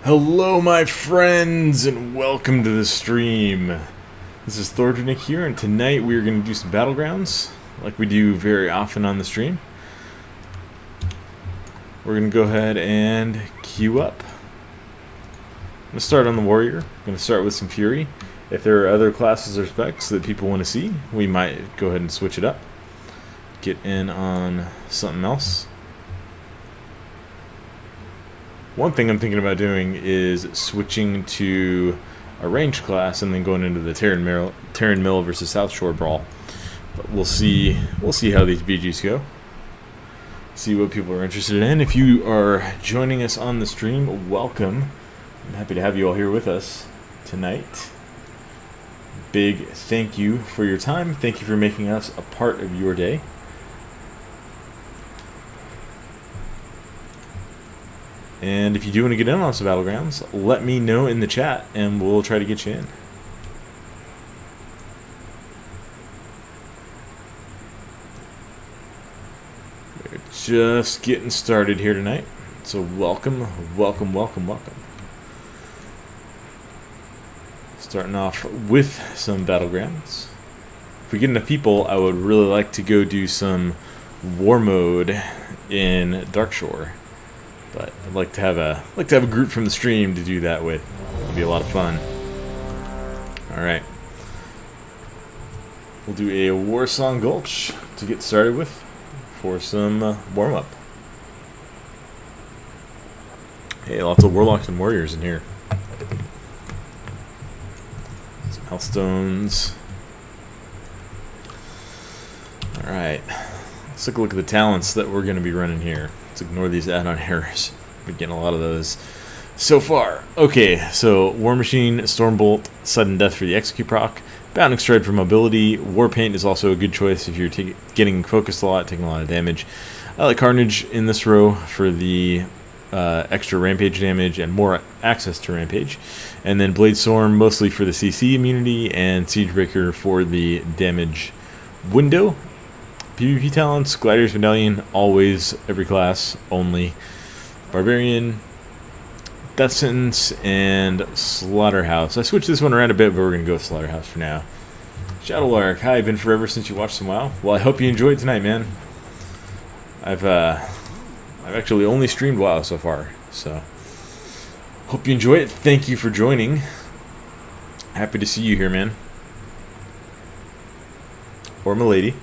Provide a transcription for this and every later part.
Hello my friends and welcome to the stream. This is Thordranik here, and tonight we are going to do some battlegrounds like we do very often on the stream. We're going to go ahead and queue up. I'm going to start on the warrior. I'm going to start with some fury. If there are other classes or specs that people want to see, we might go ahead and switch it up. Get in on something else. One thing I'm thinking about doing is switching to a ranged class and then going into the Terran Mill versus South Shore brawl. But we'll see how these BGs go. See what people are interested in. If you are joining us on the stream, welcome. I'm happy to have you all here with us tonight. Big thank you for your time. Thank you for making us a part of your day. And if you do want to get in on some battlegrounds, let me know in the chat and we'll try to get you in. We're just getting started here tonight. So welcome, welcome, welcome, welcome. Starting off with some battlegrounds. If we get enough people, I would really like to go do some war mode in Darkshore. But I'd like to have a group from the stream to do that with. It'll be a lot of fun. All right, we'll do a Warsong Gulch to get started with for some warm up. Hey, lots of warlocks and warriors in here. Some healthstones. All right, let's take a look at the talents that we're going to be running here. Let's ignore these add-on errors. We're getting a lot of those so far. Okay, so War Machine, Stormbolt, Sudden Death for the Execute proc, Bounding Stride for mobility. Warpaint is also a good choice if you're getting focused a lot, taking a lot of damage. I like Carnage in this row for the extra rampage damage and more access to rampage. And then Blade Storm mostly for the CC immunity, and Siegebreaker for the damage window. PvP talents, Gladiator's Medallion, always, every class, only. Barbarian, Death Sentence, and Slaughterhouse. I switched this one around a bit, but we're going to go with Slaughterhouse for now. Shadowlark, hi, been forever since you watched some WoW. Well, I hope you enjoyed tonight, man. I've actually only streamed WoW so far, so hope you enjoy it. Thank you for joining. Happy to see you here, man. Or milady.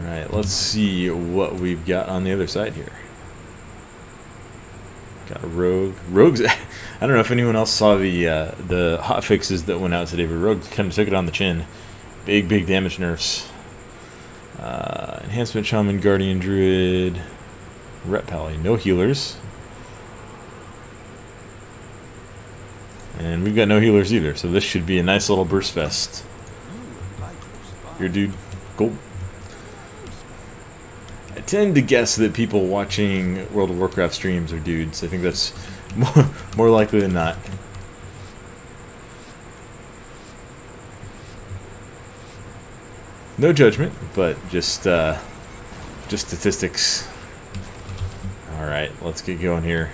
Alright, let's see what we've got on the other side here. Got a rogue. Rogues, I don't know if anyone else saw the hot fixes that went out today, but Rogue kind of took it on the chin. Big damage nerfs. Enhancement Shaman, Guardian Druid, Rep Pally. No healers. And we've got no healers either, so this should be a nice little burst fest. Here, dude. Go. I tend to guess that people watching World of Warcraft streams are dudes. I think that's more likely than not. No judgment, but just statistics. All right, let's get going here.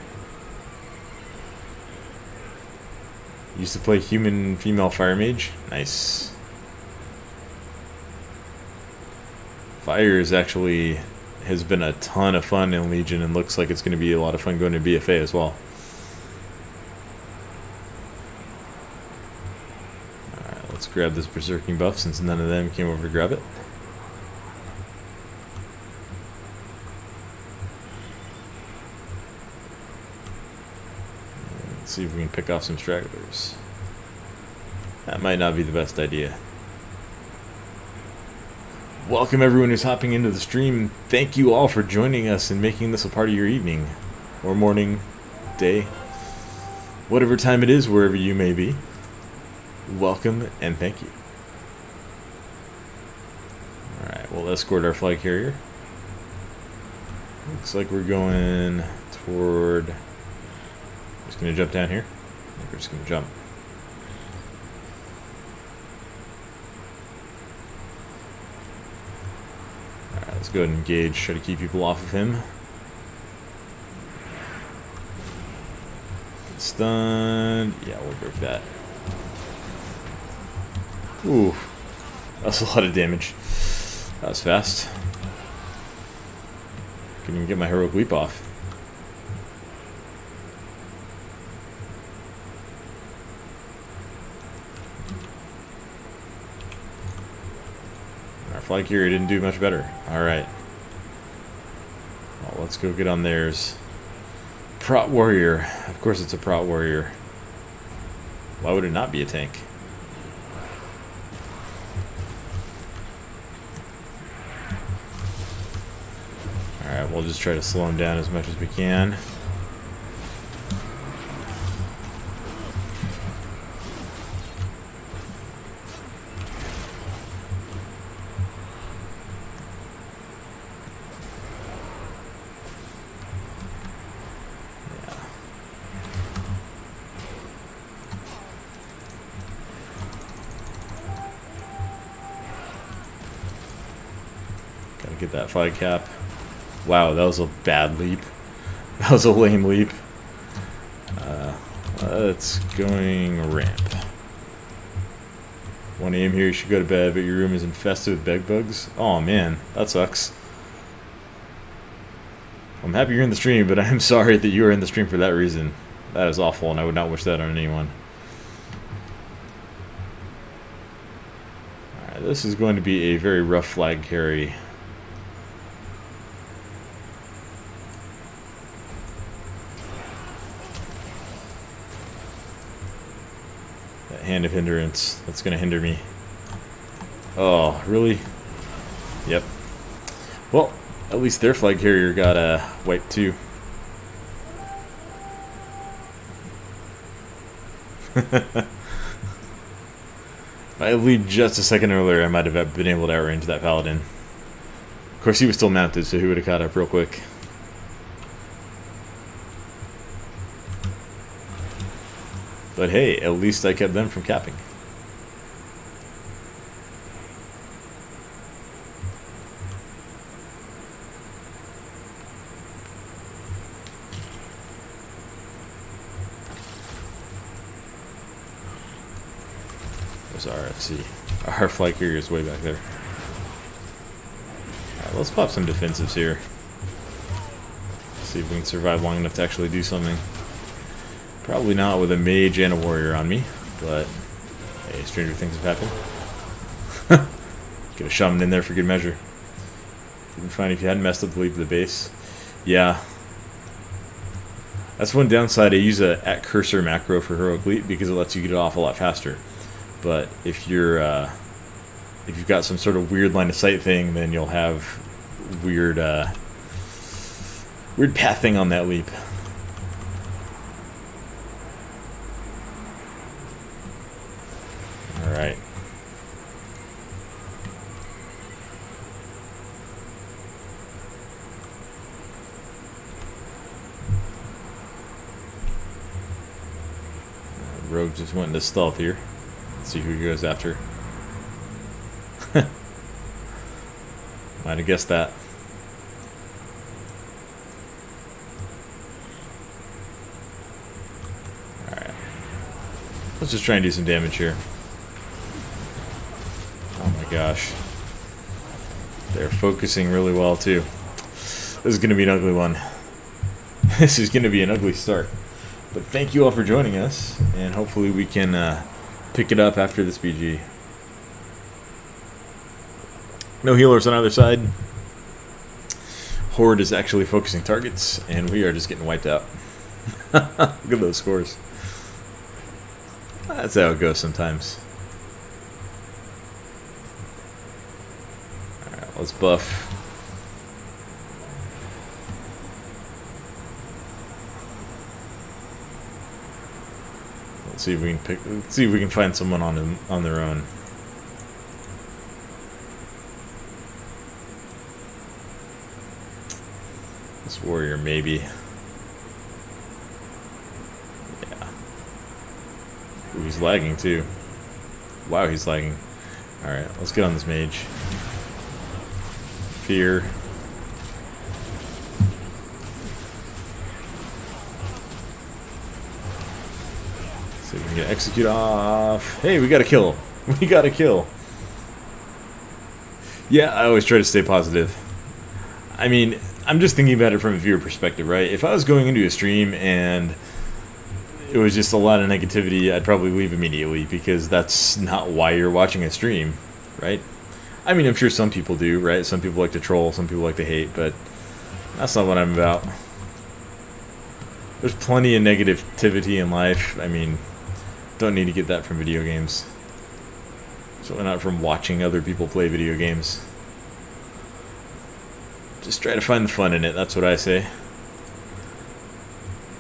Used to play human female fire mage. Nice. Fire is actually has been a ton of fun in Legion, and looks like it's going to be a lot of fun going to BFA as well. Alright, let's grab this Berserking buff since none of them came over to grab it. Let's see if we can pick off some stragglers. That might not be the best idea. Welcome everyone who's hopping into the stream. Thank you all for joining us and making this a part of your evening or morning, day, whatever time it is, wherever you may be. Welcome and thank you. Alright, we'll escort our flag carrier. Looks like we're going toward... Just going to jump down here. I think we're just going to jump. go ahead and engage, try to keep people off of him. Stunned. Yeah, we'll break that. Ooh. That was a lot of damage. That was fast. Couldn't even get my heroic leap off. Our flag carrier didn't do much better. Alright. Well, let's go get on theirs. Prot warrior. Of course it's a prot warrior. Why would it not be a tank? Alright, we'll just try to slow him down as much as we can. Gotta get that flag cap. Wow, that was a bad leap. That was a lame leap. Let's going ramp. 1 AM here, you should go to bed, but your room is infested with bed bugs. Oh man, that sucks. I'm happy you're in the stream, but I'm sorry that you are in the stream for that reason. That is awful, and I would not wish that on anyone. Alright, this is going to be a very rough flag carry. Hand of hindrance. That's going to hinder me. Oh, really? Yep. Well, at least their flag carrier got wiped too. If I had leaped just a second earlier, I might have been able to outrange that paladin. Of course, he was still mounted, so he would have caught up real quick. But hey, at least I kept them from capping. There's our RFC. Our flag carrier is way back there. Alright, let's pop some defensives here. See if we can survive long enough to actually do something. Probably not with a mage and a warrior on me, but hey, stranger things have happened. Get a shaman in there for good measure. You'd be fine if you hadn't messed up the leap of the base. Yeah. That's one downside. I use a at cursor macro for heroic leap because it lets you get it off a lot faster. But if you've got some sort of weird line of sight thing, then you'll have weird pathing on that leap. Alright. Rogue just went into stealth here. Let's see who he goes after. Might have guessed that. Alright. Let's just try and do some damage here. Oh my gosh. They're focusing really well too. This is going to be an ugly one. This is going to be an ugly start. But thank you all for joining us, and hopefully we can pick it up after this BG. No healers on either side. Horde is actually focusing targets, and we are just getting wiped out. Look at those scores. That's how it goes sometimes. Alright, let's buff. Let's see if we can let's see if we can find someone on their own. This warrior, maybe. Yeah. Ooh, he's lagging too. Wow, he's lagging. Alright, let's get on this mage. Fear. gonna execute off. Hey, we got a kill. We got a kill. Yeah, I always try to stay positive. I mean, I'm just thinking about it from a viewer perspective, right? If I was going into a stream and it was just a lot of negativity, I'd probably leave immediately, because that's not why you're watching a stream, right? I mean, I'm sure some people do, right? Some people like to troll, some people like to hate, but that's not what I'm about. There's plenty of negativity in life. I mean, don't need to get that from video games. Certainly not from watching other people play video games. Just try to find the fun in it, that's what I say.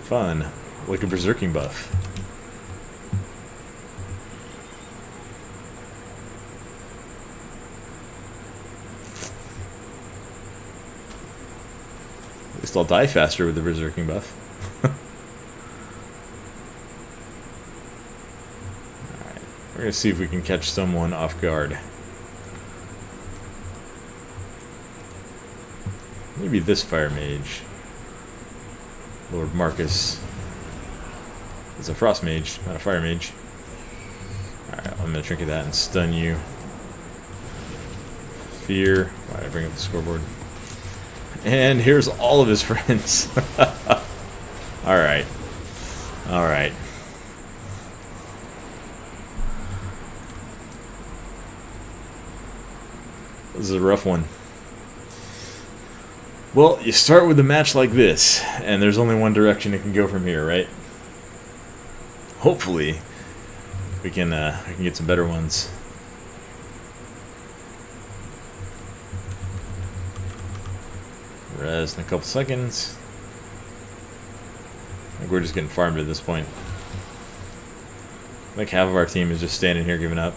Fun. Like a berserking buff. At least I'll die faster with the berserking buff. Alright, we're gonna see if we can catch someone off guard. Maybe this fire mage. Lord Marcus. It's a frost mage, not a fire mage. Alright, I'm gonna trinket that and stun you. Fear. Why did I bring up the scoreboard? And here's all of his friends. Alright. Alright. This is a rough one. Well, you start with a match like this, and there's only one direction it can go from here, right? Hopefully, we can get some better ones. Res in a couple seconds. I think we're just getting farmed at this point. Like half of our team is just standing here giving up.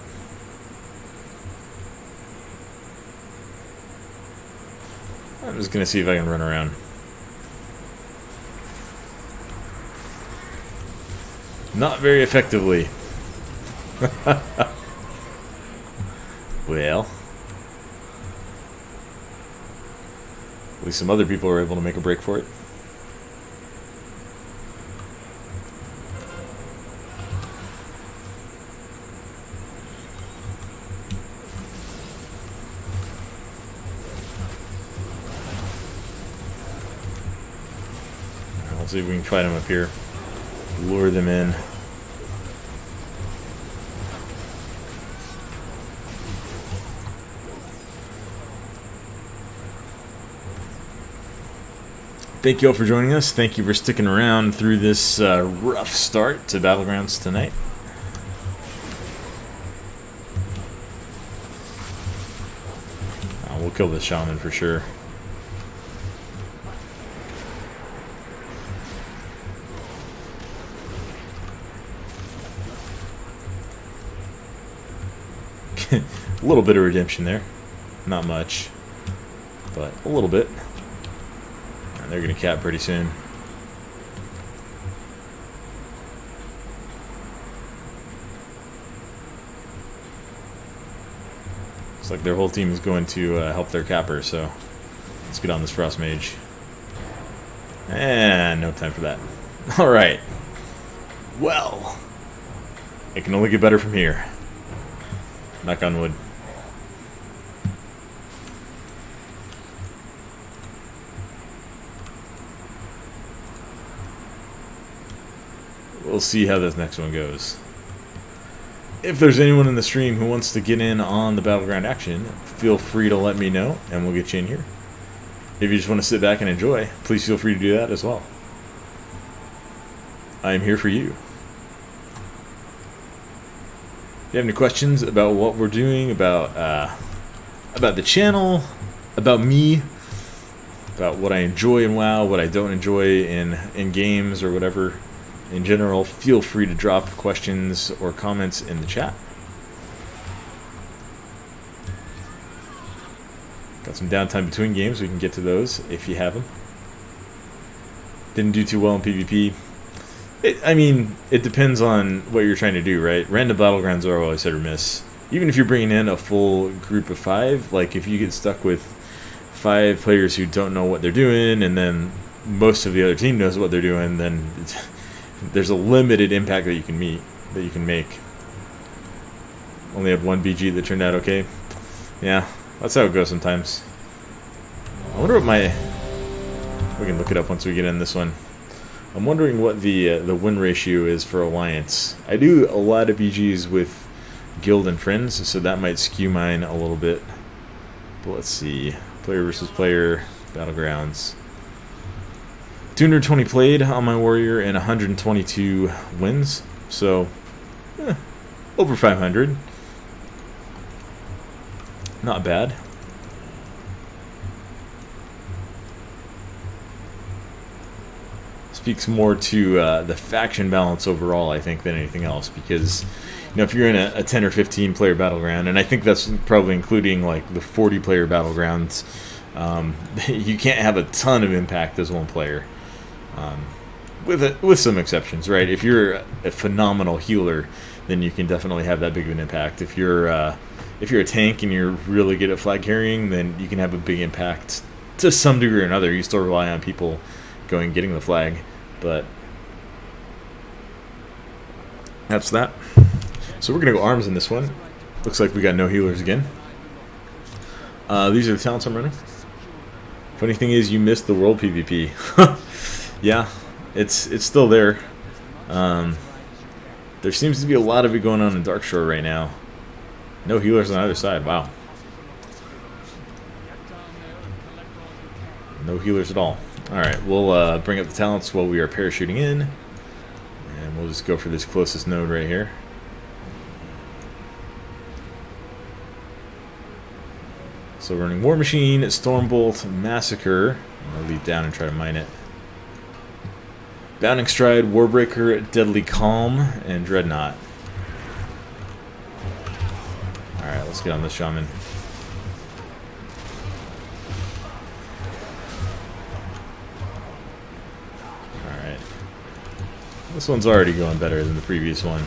I'm just gonna see if I can run around. Not very effectively. Well, at least some other people are able to make a break for it. Let's see if we can fight them up here. Lure them in. Thank you all for joining us. Thank you for sticking around through this rough start to Battlegrounds tonight. We'll kill the shaman for sure. A little bit of redemption there. Not much, but a little bit. And they're going to cap pretty soon. Looks like their whole team is going to help their capper, so let's get on this Frost Mage. And no time for that. Alright. Well, it can only get better from here. Knock on wood. We'll see how this next one goes. If there's anyone in the stream who wants to get in on the Battleground action, feel free to let me know, and we'll get you in here. If you just want to sit back and enjoy, please feel free to do that as well. I am here for you. If you have any questions about what we're doing, about the channel, about me, about what I enjoy in WoW, what I don't enjoy in games or whatever in general, feel free to drop questions or comments in the chat. Got some downtime between games, we can get to those if you have them. Didn't do too well in PvP. I mean, it depends on what you're trying to do, right? Random Battlegrounds are always hit or miss. Even if you're bringing in a full group of 5, like if you get stuck with 5 players who don't know what they're doing, and then most of the other team knows what they're doing, then there's a limited impact that you can meet. that you can make. Only have one BG that turned out okay. Yeah, that's how it goes sometimes. I wonder what my... We can look it up once we get in this one. I'm wondering what the win ratio is for Alliance. I do a lot of BGs with Guild and Friends, so that might skew mine a little bit. But let's see. Player versus player, Battlegrounds. 220 played on my Warrior and 122 wins. So, over 500. Not bad. Speaks more to the faction balance overall, I think, than anything else. Because, you know, if you're in a 10 or 15 player battleground, and I think that's probably including like the 40 player battlegrounds, you can't have a ton of impact as one player, with some exceptions, right? If you're a phenomenal healer, then you can definitely have that big of an impact. If you're a tank and you're really good at flag carrying, then you can have a big impact to some degree or another. You still rely on people going and getting the flag. But that's that. So we're going to go arms in this one. Looks like we got no healers again. These are the talents I'm running. Funny thing is, you missed the world PvP. Yeah, it's still there. There seems to be a lot of it going on in Darkshore right now. No healers on either side. Wow. No healers at all. Alright, we'll bring up the talents while we are parachuting in. And we'll just go for this closest node right here. So running War Machine, Stormbolt, Massacre. I'm going to leap down and try to mine it. Bounding Stride, Warbreaker, Deadly Calm, and Dreadnought. Alright, let's get on this Shaman. This one's already going better than the previous one.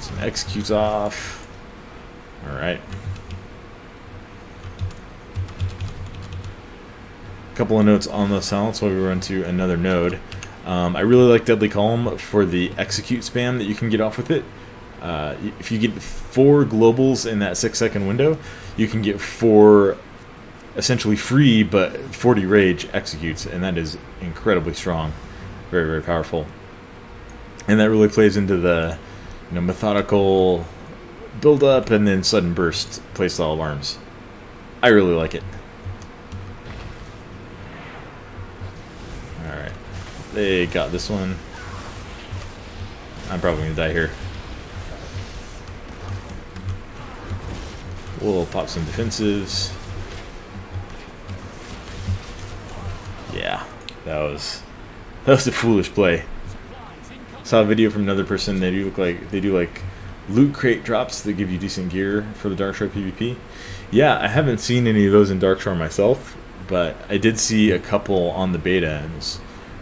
Some executes off. Alright. A couple of notes on those talents while we run to another node. I really like Deadly Calm for the execute spam that you can get off with it. If you get 4 globals in that 6-second window, you can get 4 essentially free but 40 rage executes, and that is incredibly strong. Very, very powerful. And that really plays into the, you know, methodical build up and then sudden burst playstyle of arms. I really like it. Alright. They got this one. I'm probably gonna die here. We'll pop some defensives. Yeah, that was a foolish play. Saw a video from another person. They do like loot crate drops that give you decent gear for the Darkshore PvP. Yeah, I haven't seen any of those in Darkshore myself, but I did see a couple on the beta, and it's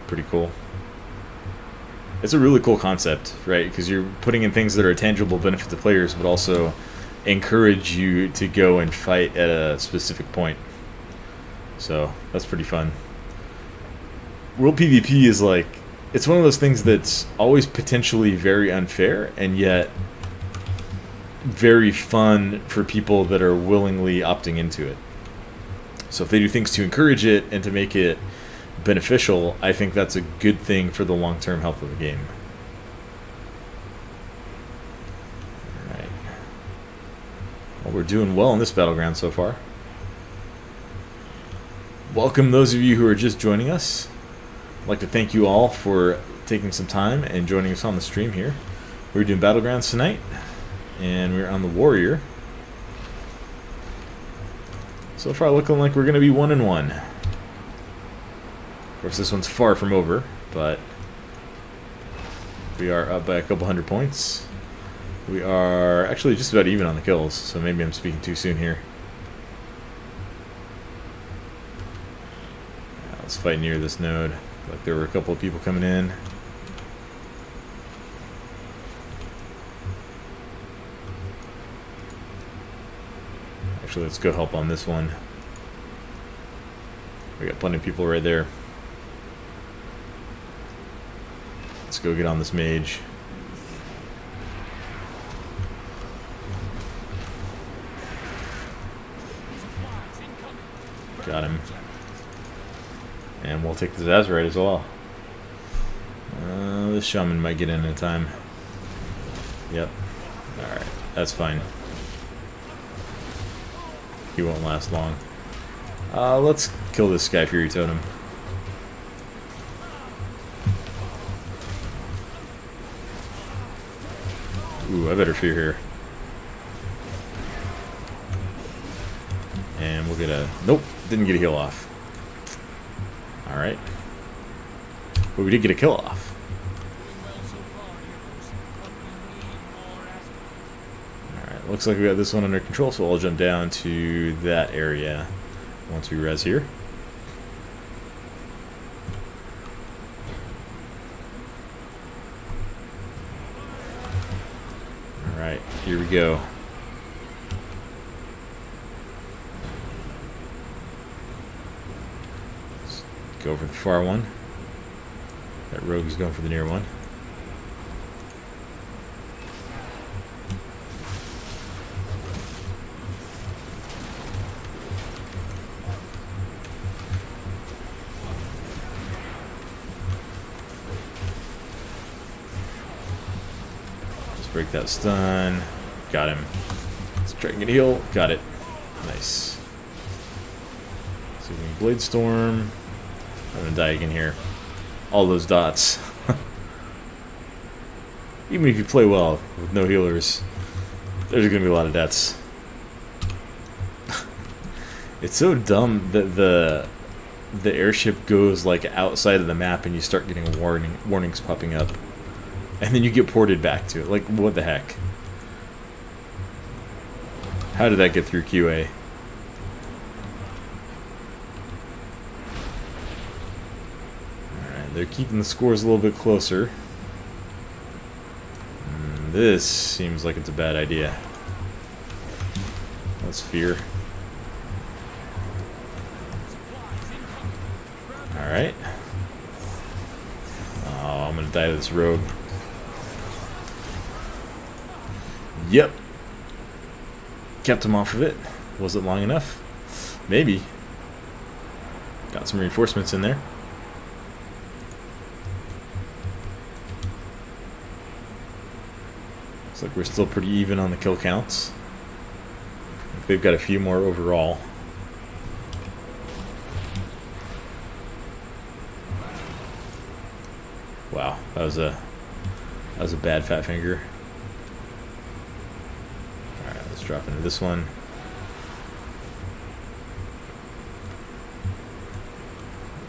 pretty cool. It's a really cool concept, right? Because you're putting in things that are a tangible benefit to players, but also encourage you to go and fight at a specific point. So that's pretty fun. World PvP is like, it's one of those things that's always potentially very unfair and yet very fun for people that are willingly opting into it. So if they do things to encourage it and to make it beneficial, I think that's a good thing for the long-term health of the game. Well, we're doing well in this battleground so far. Welcome those of you who are just joining us. I'd like to thank you all for taking some time and joining us on the stream here. We're doing battlegrounds tonight, and we're on the Warrior. So far looking like we're going to be 1-1. Of course, this one's far from over, but we are up by a couple hundred points. We are actually just about even on the kills, so maybe I'm speaking too soon here. Let's fight near this node. Like there were a couple of people coming in. Actually, let's go help on this one. We got plenty of people right there. Let's go get on this mage. Got him. And we'll take the Azurite as well. This shaman might get in time. Yep. Alright, that's fine. He won't last long. Let's kill this Sky Fury Totem. Ooh, I better fear here. And we'll get a... Nope, didn't get a heal off. Alright. But we did get a kill off. Alright, looks like we got this one under control, so I'll jump down to that area once we res here. Alright, here we go. Let's go for the far one. That rogue is going for the near one. Break that stun. Got him. Let's try and get a heal. Got it. Nice. So we can Blade Storm. I'm gonna die again here. All those dots. Even if you play well with no healers, there's gonna be a lot of deaths. It's so dumb that the airship goes like outside of the map and you start getting warnings popping up. And then you get ported back to it. Like, what the heck? How did that get through QA? Alright, they're keeping the scores a little bit closer. This seems like it's a bad idea. Let's fear. Alright. Oh, I'm gonna die to this rogue. Yep. Kept him off of it. Was it long enough? Maybe. Got some reinforcements in there. Looks like we're still pretty even on the kill counts. They've got a few more overall. Wow, that was a bad fat finger. Drop into this one.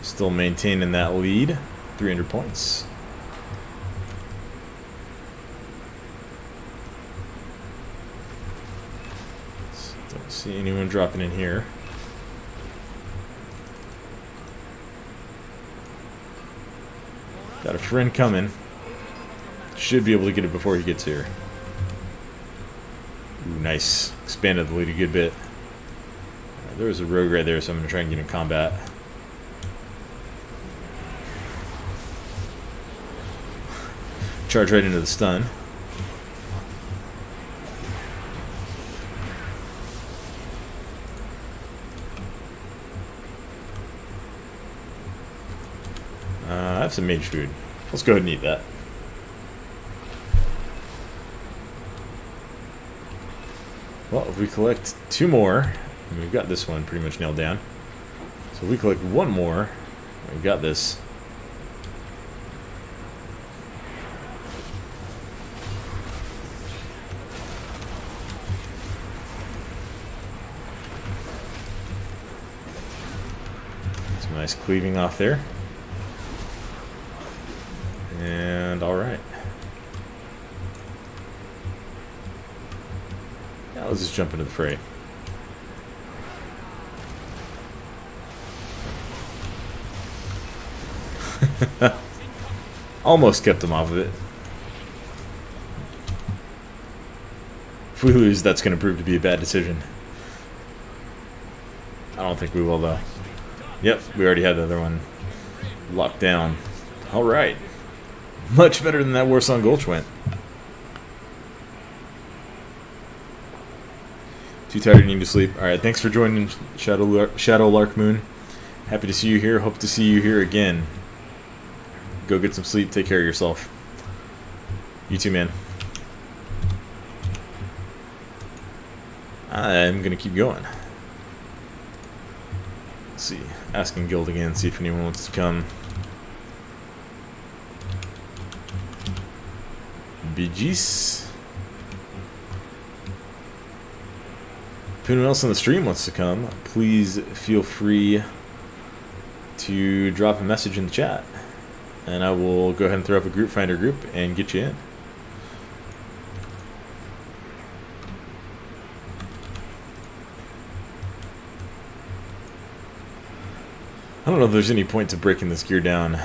Still maintaining that lead. 300 points. Don't see anyone dropping in here. Got a friend coming. Should be able to get it before he gets here. Ooh, nice. Expanded the lead a good bit. There was a rogue right there, so I'm going to try and get in combat. Charge right into the stun. I have some mage food. Let's go ahead and eat that. Well, if we collect 2 more, and we've got this one pretty much nailed down. So if we collect 1 more, we've got this. Some nice cleaving off there. And alright. Let's just jump into the fray. Almost kept him off of it. If we lose, that's going to prove to be a bad decision. don't think we will, though. Yep, we already had the other one locked down. Alright. Much better than that Warsong Gulch went. Too tired, need to sleep. Alright, thanks for joining Shadow Lark Moon. Happy to see you here. Hope to see you here again. Go get some sleep. Take care of yourself. You too, man. I'm going to keep going. Let's see. Asking Guild again, see if anyone wants to come. BGs. If anyone else on the stream wants to come, please feel free to drop a message in the chat. And I will go ahead and throw up a group finder group and get you in. I don't know if there's any point to breaking this gear down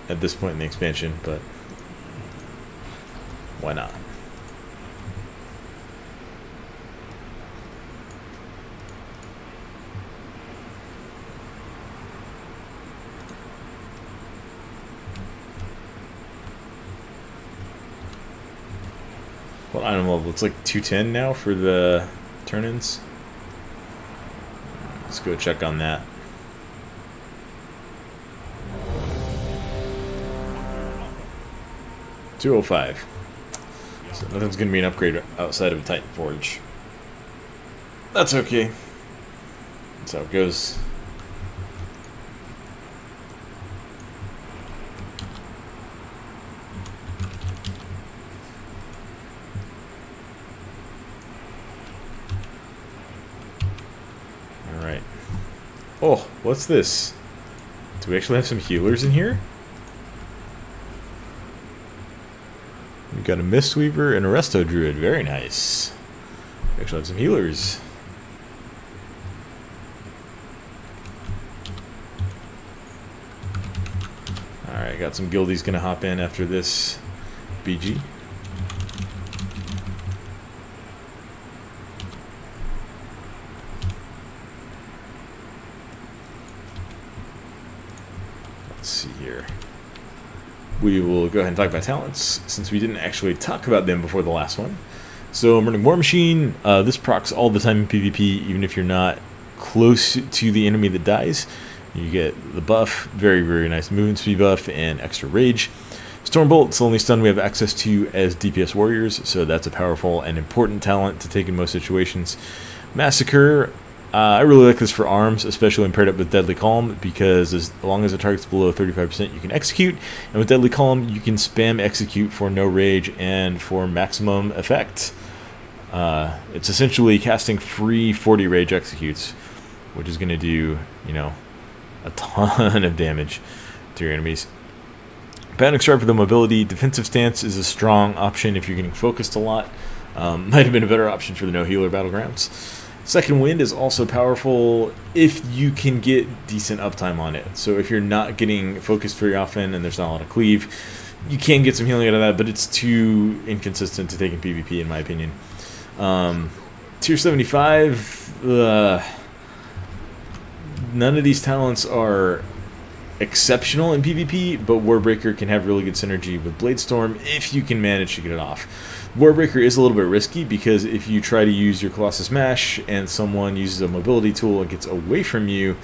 at this point in the expansion, but why not? What item level? It's like 210 now for the turn-ins. Let's go check on that. $205. So nothing's going to be an upgrade outside of Titan Forge. That's okay. That's how it goes. Alright. Oh, what's this? Do we actually have some healers in here? We've got a Mistweaver and a Resto Druid. Very nice. We actually have some healers. Alright, got some guildies gonna hop in after this BG. Let's see here. We will go ahead and talk about talents, since we didn't actually talk about them before the last one. So I'm running War Machine. This procs all the time in PvP, even if you're not close to the enemy that dies. You get the buff, very, very nice movement speed buff, and extra rage. Stormbolt's the only stun we have access to as DPS warriors, so that's a powerful and important talent to take in most situations. Massacre, I really like this for arms, especially when paired up with Deadly Calm, because as long as the target's below 35%, you can execute, and with Deadly Calm, you can spam execute for no rage and for maximum effect. It's essentially casting free 40 rage executes, which is going to do, you know, a ton of damage to your enemies. Panic Strike for the mobility. Defensive Stance is a strong option if you're getting focused a lot. Might have been a better option for the no healer battlegrounds. Second Wind is also powerful if you can get decent uptime on it. So if you're not getting focused very often and there's not a lot of cleave, you can get some healing out of that, but it's too inconsistent to take in PvP in my opinion. Tier 75, none of these talents are exceptional in PvP, but Warbreaker can have really good synergy with Bladestorm if you can manage to get it off. Warbreaker is a little bit risky because if you try to use your Colossus Mash and someone uses a mobility tool and gets away from you,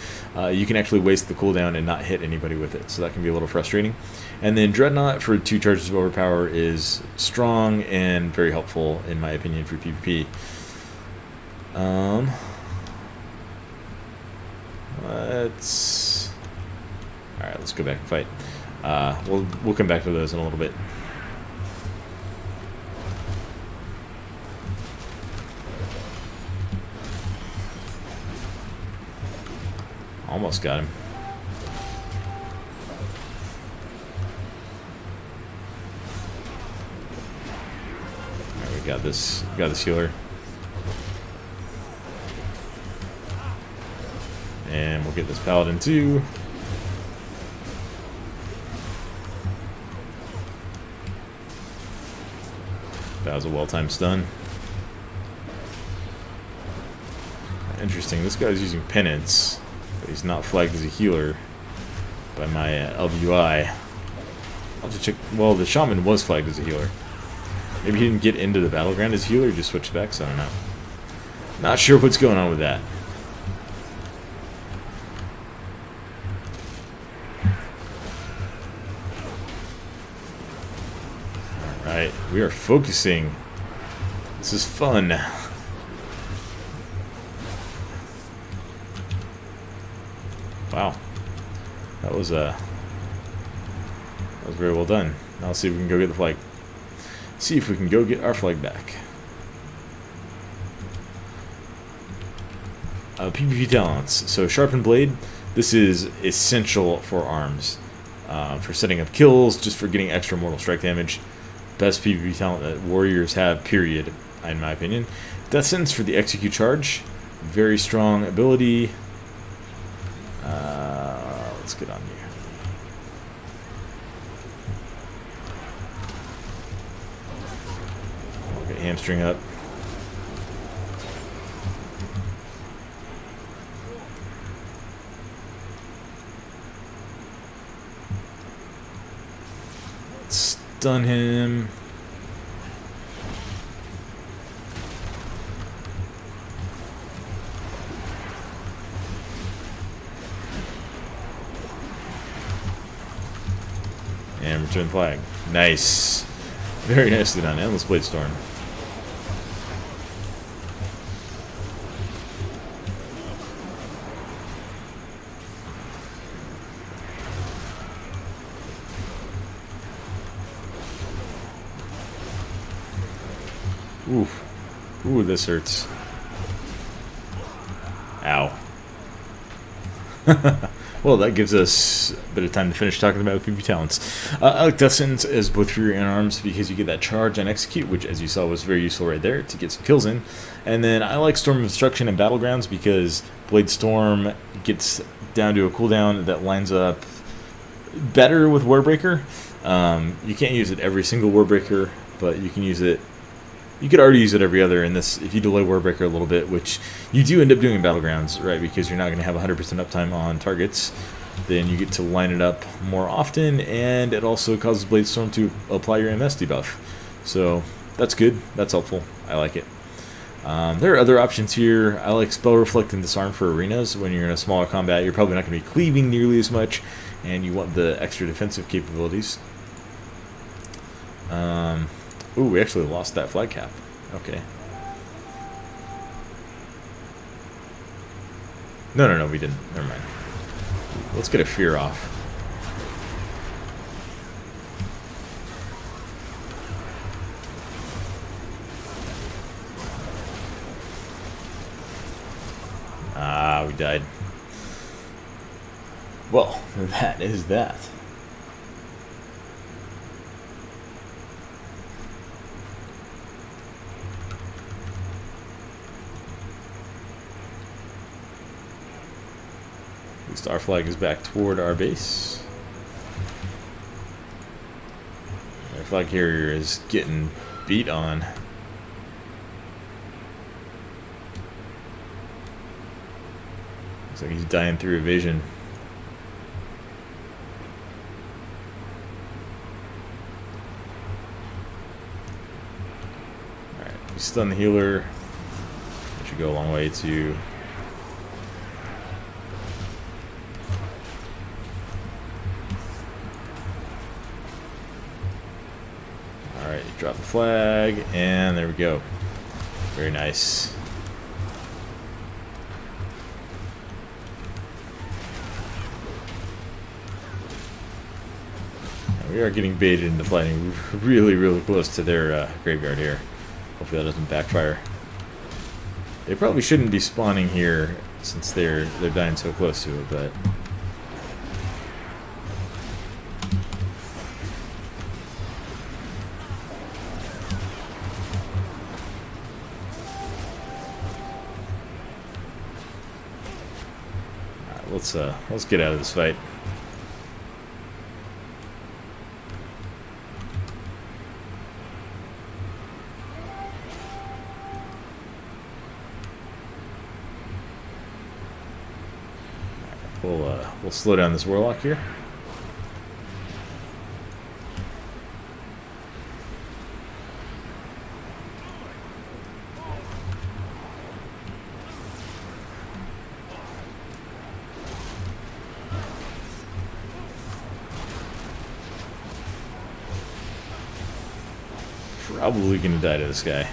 you can actually waste the cooldown and not hit anybody with it, so that can be a little frustrating. And then Dreadnought for 2 charges of overpower is strong and very helpful in my opinion for PvP. Alright, let's go back and fight. We'll come back to those in a little bit. Almost got him. Alright, we got this healer. And we'll get this paladin too. That was a well-timed stun. interesting. This guy's using penance, but he's not flagged as a healer by my LWI. I'll have to check. Well, the shaman was flagged as a healer. Maybe he didn't get into the battleground as a healer, he just switched back, so I don't know. Not sure what's going on with that. Alright, we are focusing. This is fun. Wow. That was very well done. Now let's see if we can go get the flag. See if we can go get our flag back. PvP talents. So sharpened blade. This is essential for arms, for setting up kills, just for getting extra mortal strike damage. Best PvP talent that warriors have. Period. In my opinion. Death sentence for the execute charge. Very strong ability. Let's get on here. Get hamstring up. Stun him. And return flag. Nice. Very nicely done. Endless Blade Storm. Oof. Ooh, this hurts. Ow. Well, that gives us a bit of time to finish talking about PvP talents. I like Death Sentence as both Fury and Arms because you get that charge and execute, which, as you saw, was very useful right there to get some kills in. And then I like Storm of Destruction and Battlegrounds because Blade Storm gets down to a cooldown that lines up better with Warbreaker. You can't use it every single Warbreaker, but you can use it. You could already use it every other in this if you delay Warbreaker a little bit, which you do end up doing in Battlegrounds, right? Because you're not going to have 100% uptime on targets. Then you get to line it up more often, and it also causes Blade Storm to apply your MS debuff. So that's good. That's helpful. I like it. There are other options here. I like Spell Reflect and Disarm for arenas. When you're in a smaller combat, you're probably not going to be cleaving nearly as much, and you want the extra defensive capabilities. Ooh, we actually lost that flag cap. Okay. No, we didn't. Never mind. Let's get a fear off. Ah, we died. Well, that is that. At least our flag is back toward our base. Our flag carrier is getting beat on. Looks like he's dying through evasion. Alright, we stun the healer. That should go a long way to... Alright, drop the flag, and there we go. Very nice. We are getting baited into fighting really, really close to their graveyard here. Hopefully that doesn't backfire. They probably shouldn't be spawning here since they're dying so close to it, but... Alright, let's get out of this fight. We'll slow down this warlock here. Probably gonna die to this guy.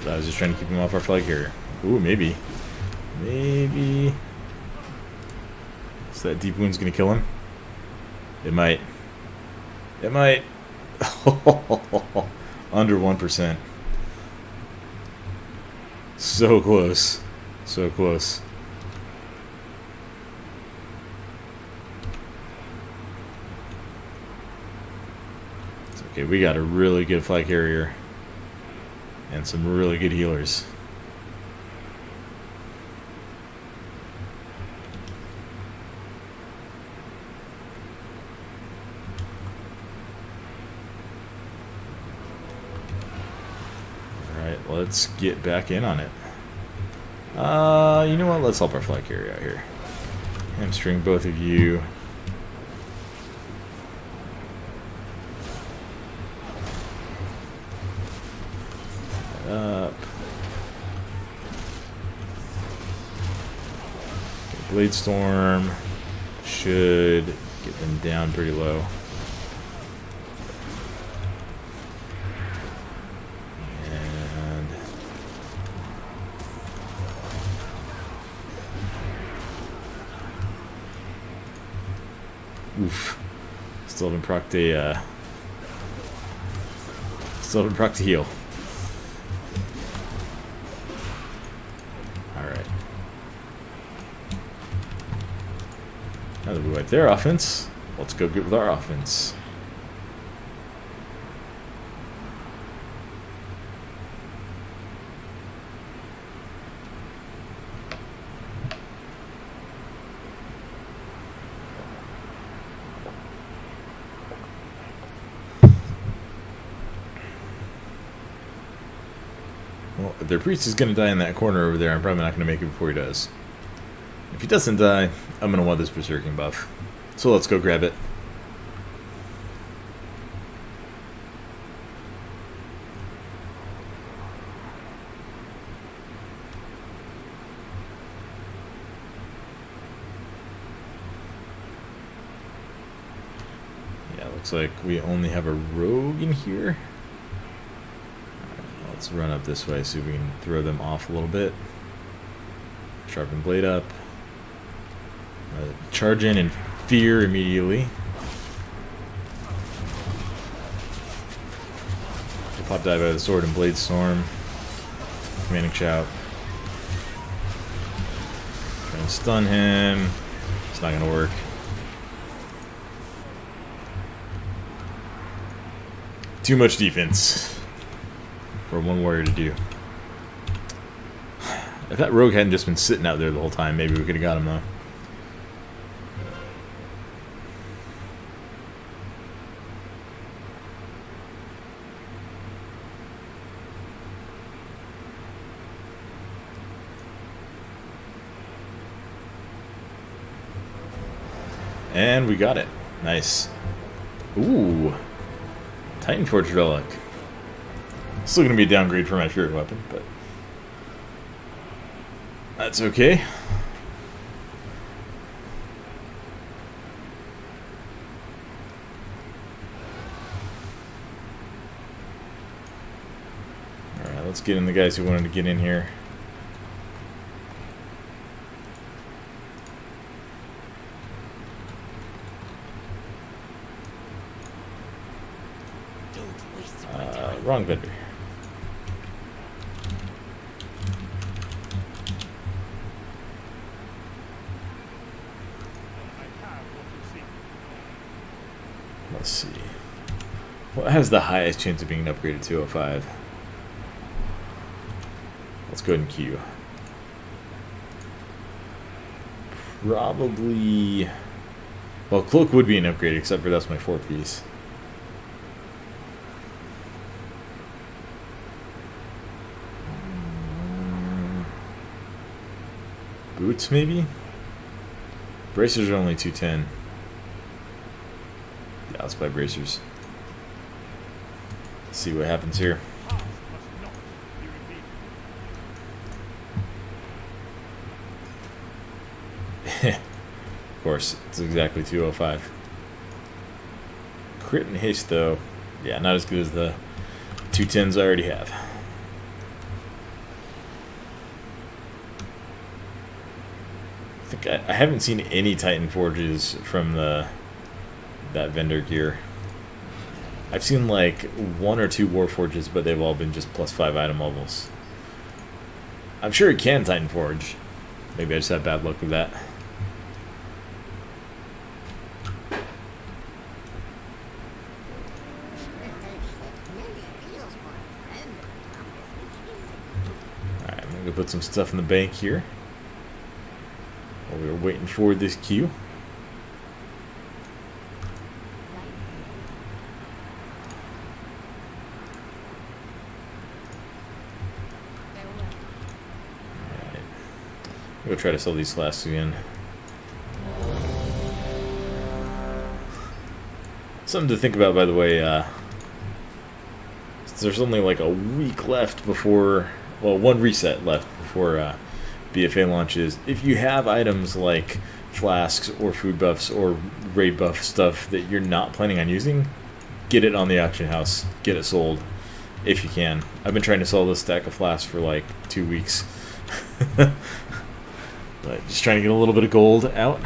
I was just trying to keep him off our flag carrier. Ooh, maybe. Maybe. So that deep wound's gonna kill him? It might. It might. Under 1%. So close. So close. It's okay, we got a really good flag carrier. And some really good healers. Alright, let's get back in on it. You know what? Let's help our flag carrier out here. Hamstring both of you. Up. Blade Storm should get them down pretty low. And oof. Still haven't procced a heal. Now that we wiped their offense, let's go get with our offense. Well, if their priest is going to die in that corner over there, I'm probably not going to make it before he does. If he doesn't die, I'm going to want this Berserking buff. So let's go grab it. Yeah, looks like we only have a rogue in here. Right, let's run up this way, see if we can throw them off a little bit. Sharpen blade up. Charge in and fear immediately. Pop dive out of the sword and blade storm. Commanding shout. Trying to stun him. It's not gonna work. Too much defense for one warrior to do. If that rogue hadn't just been sitting out there the whole time, maybe we could have got him though. And we got it. Nice. Ooh. Titan Forge Relic. Still gonna be a downgrade for my Fury weapon, but that's okay. Alright, let's get in the guys who wanted to get in here. Wrong vendor. Let's see. What has the highest chance of being upgraded to 205? Let's go ahead and queue. Probably... Well, Cloak would be an upgrade, except for that's my 4-piece. boots, maybe? Bracers are only 210. Yeah, let's buy bracers. See what happens here. Of course, it's exactly 205. Crit and haste, though, yeah, not as good as the 210s I already have. I haven't seen any Titan Forges from that vendor gear. I've seen like 1 or 2 War Forges, but they've all been just +5 item levels. I'm sure it can Titan Forge. Maybe I just had bad luck with that. Alright, I'm going to put some stuff in the bank here. While we were waiting for this queue. Go try to sell these flasks again. Something to think about, by the way. There's only like a week left before, well, 1 reset left before BFA launches. If you have items like flasks or food buffs or raid buff stuff that you're not planning on using, get it on the auction house. Get it sold if you can. I've been trying to sell this stack of flasks for like 2 weeks. But just trying to get a little bit of gold out.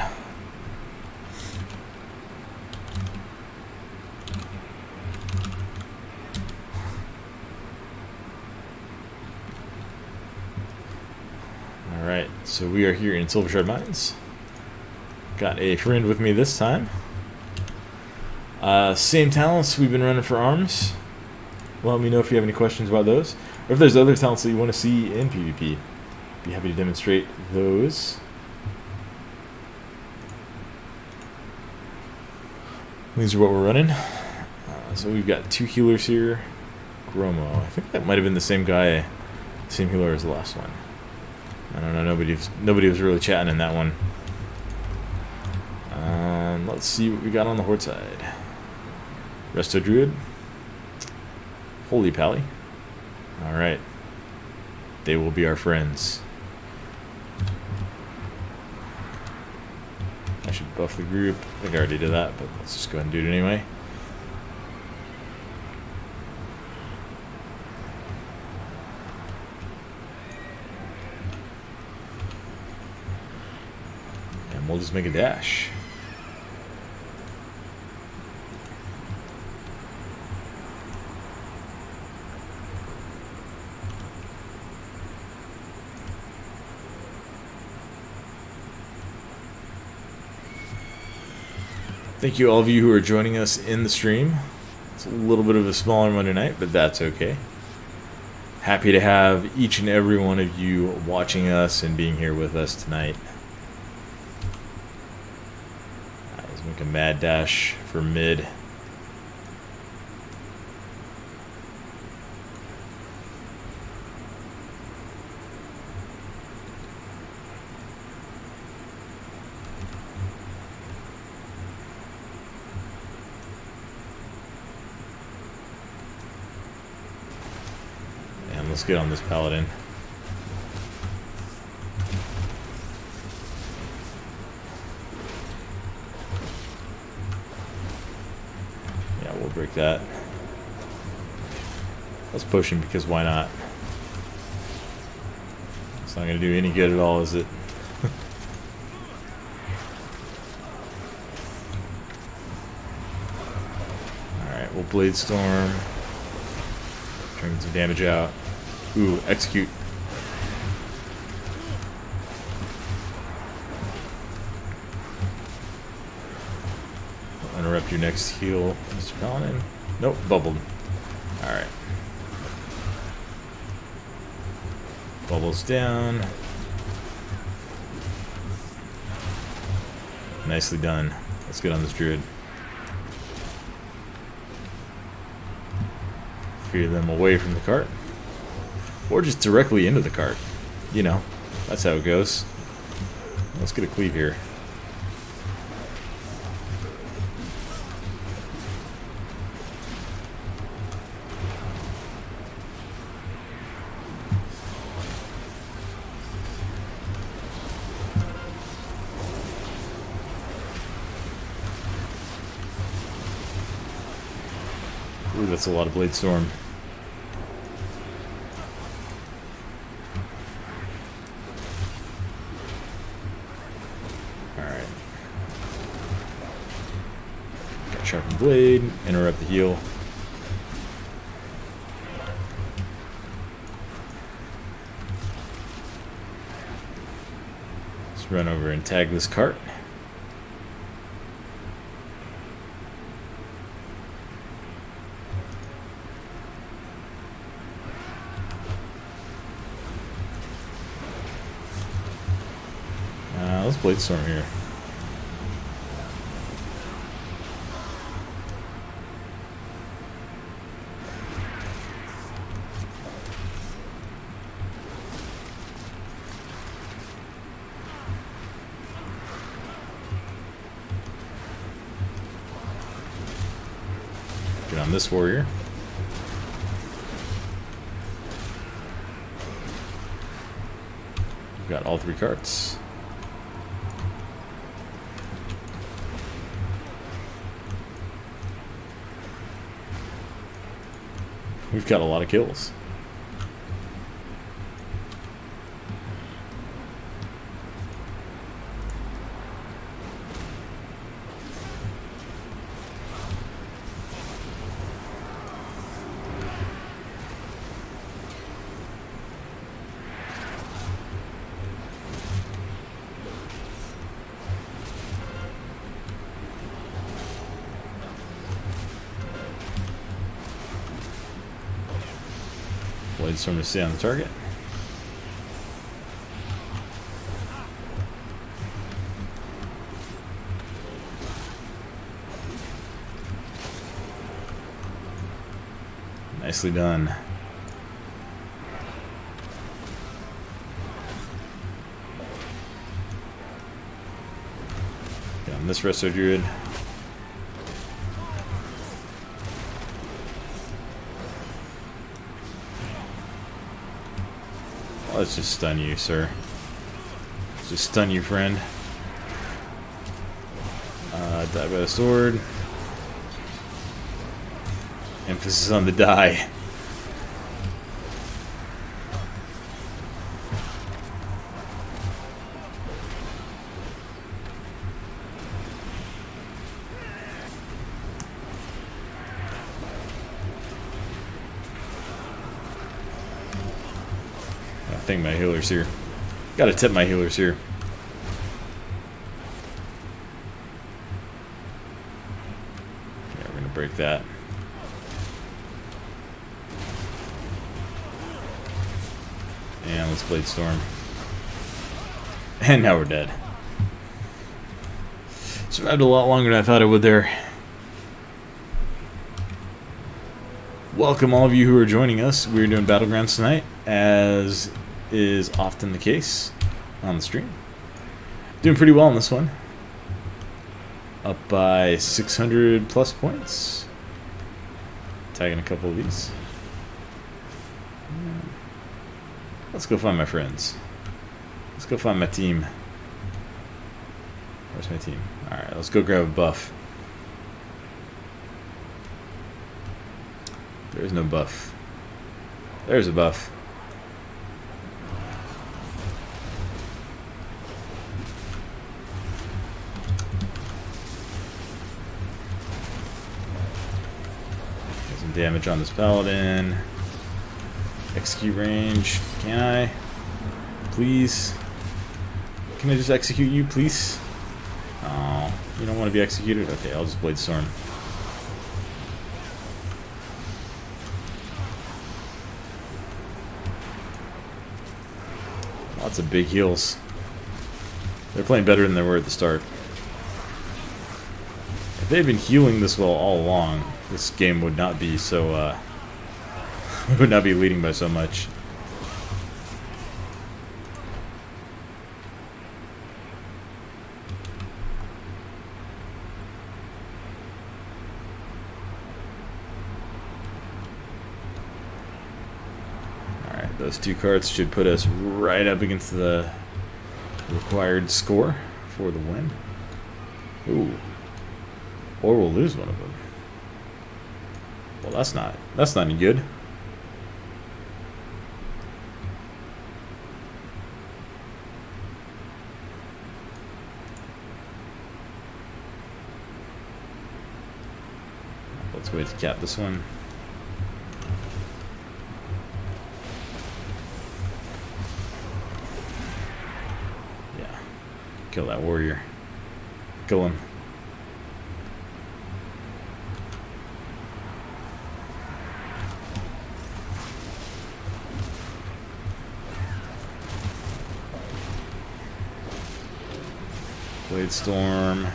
Alright, so we are here in Silver Shard Mines. Got a friend with me this time. Same talents we've been running for arms. Let me know if you have any questions about those. Or if there's other talents that you want to see in PvP. Be happy to demonstrate those. These are what we're running. So we've got 2 healers here. Gromo. I think that might have been the same guy, same healer as the last one. I don't know. Nobody was really chatting in that one. Let's see what we got on the Horde side. Resto Druid. Holy Pally. All right. They will be our friends. I should buff the group. I think I already did that, but let's just go ahead and do it anyway. And we'll just make a dash. Thank you all of you who are joining us in the stream. It's a little bit of a smaller Monday night, but that's okay. Happy to have each and every one of you watching us and being here with us tonight. Let's make a mad dash for mid. Let's get on this paladin. Yeah, we'll break that. Let's push him because why not? It's not going to do any good at all, is it? Alright, we'll Blade Storm. Try and get some damage out. Ooh, execute. I'll interrupt your next heal, Mr. Paladin. Nope, bubbled. Alright. Bubbles down. Nicely done. Let's get on this Druid. Fear them away from the cart. Or just directly into the cart. You know, that's how it goes. Let's get a cleave here. Ooh, that's a lot of Blade Storm. Alright. Got Sharpened Blade, interrupt the heal. Let's run over and tag this cart. Let's Blade Storm here. Get on this warrior. We've got all 3 carts. We've got a lot of kills. Blade Storm to stay on the target. Nicely done. Get on this Resto Druid. Let's just stun you, sir. Let's just stun you, friend. Die by the sword. Emphasis on the die. I think my healer's here. Gotta tip my healers here. Yeah, we're gonna break that. And let's Blade Storm. And now we're dead. Survived a lot longer than I thought I would there. Welcome all of you who are joining us. We're doing Battlegrounds tonight, as is often the case on the stream. Doing pretty well on this one. Up by 600 plus points. Tagging a couple of these. Let's go find my friends. Let's go find my team. Where's my team? Alright, let's go grab a buff. There's no buff. There's a buff. Get some damage on this paladin. Execute range. Can I? Please? Can I just execute you, please? Oh, you don't want to be executed? Okay, I'll just Blade Storm. Lots of big heals. They're playing better than they were at the start. If they had been healing this well all along, this game would not be so, would not be leading by so much. Those 2 cards should put us right up against the required score for the win. Ooh. Or we'll lose one of them. Well, that's not any good. Let's wait to cap this one. Yeah. Kill that warrior. Kill him. Blade Storm.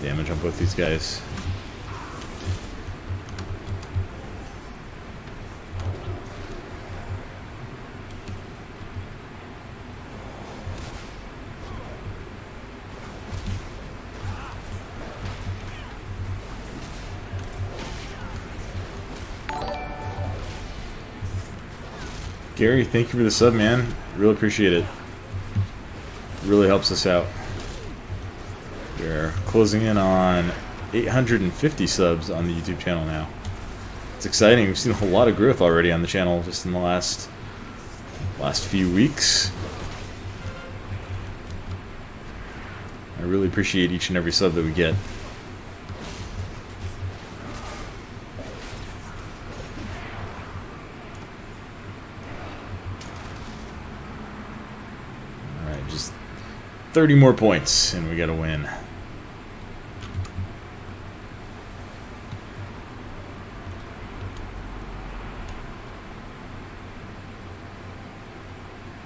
Damage on both these guys. Gary, thank you for the sub, man. Really appreciate it. Really helps us out. We're closing in on 850 subs on the YouTube channel now. It's exciting. We've seen a lot of growth already on the channel just in the last few weeks. I really appreciate each and every sub that we get. Alright, just 30 more points and we gotta win.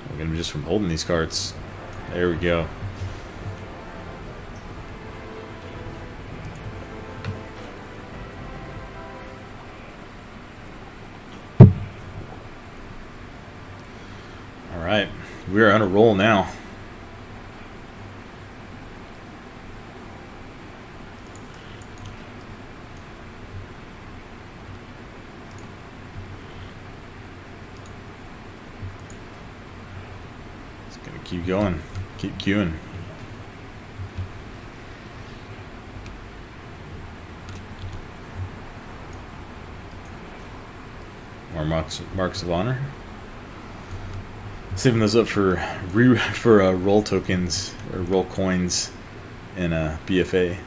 We're gonna be just from holding these cards. There we go. Alright, we are on a roll now. Just gonna keep going, keep queuing. More marks of honor. Saving those up for roll tokens or roll coins in a BFA.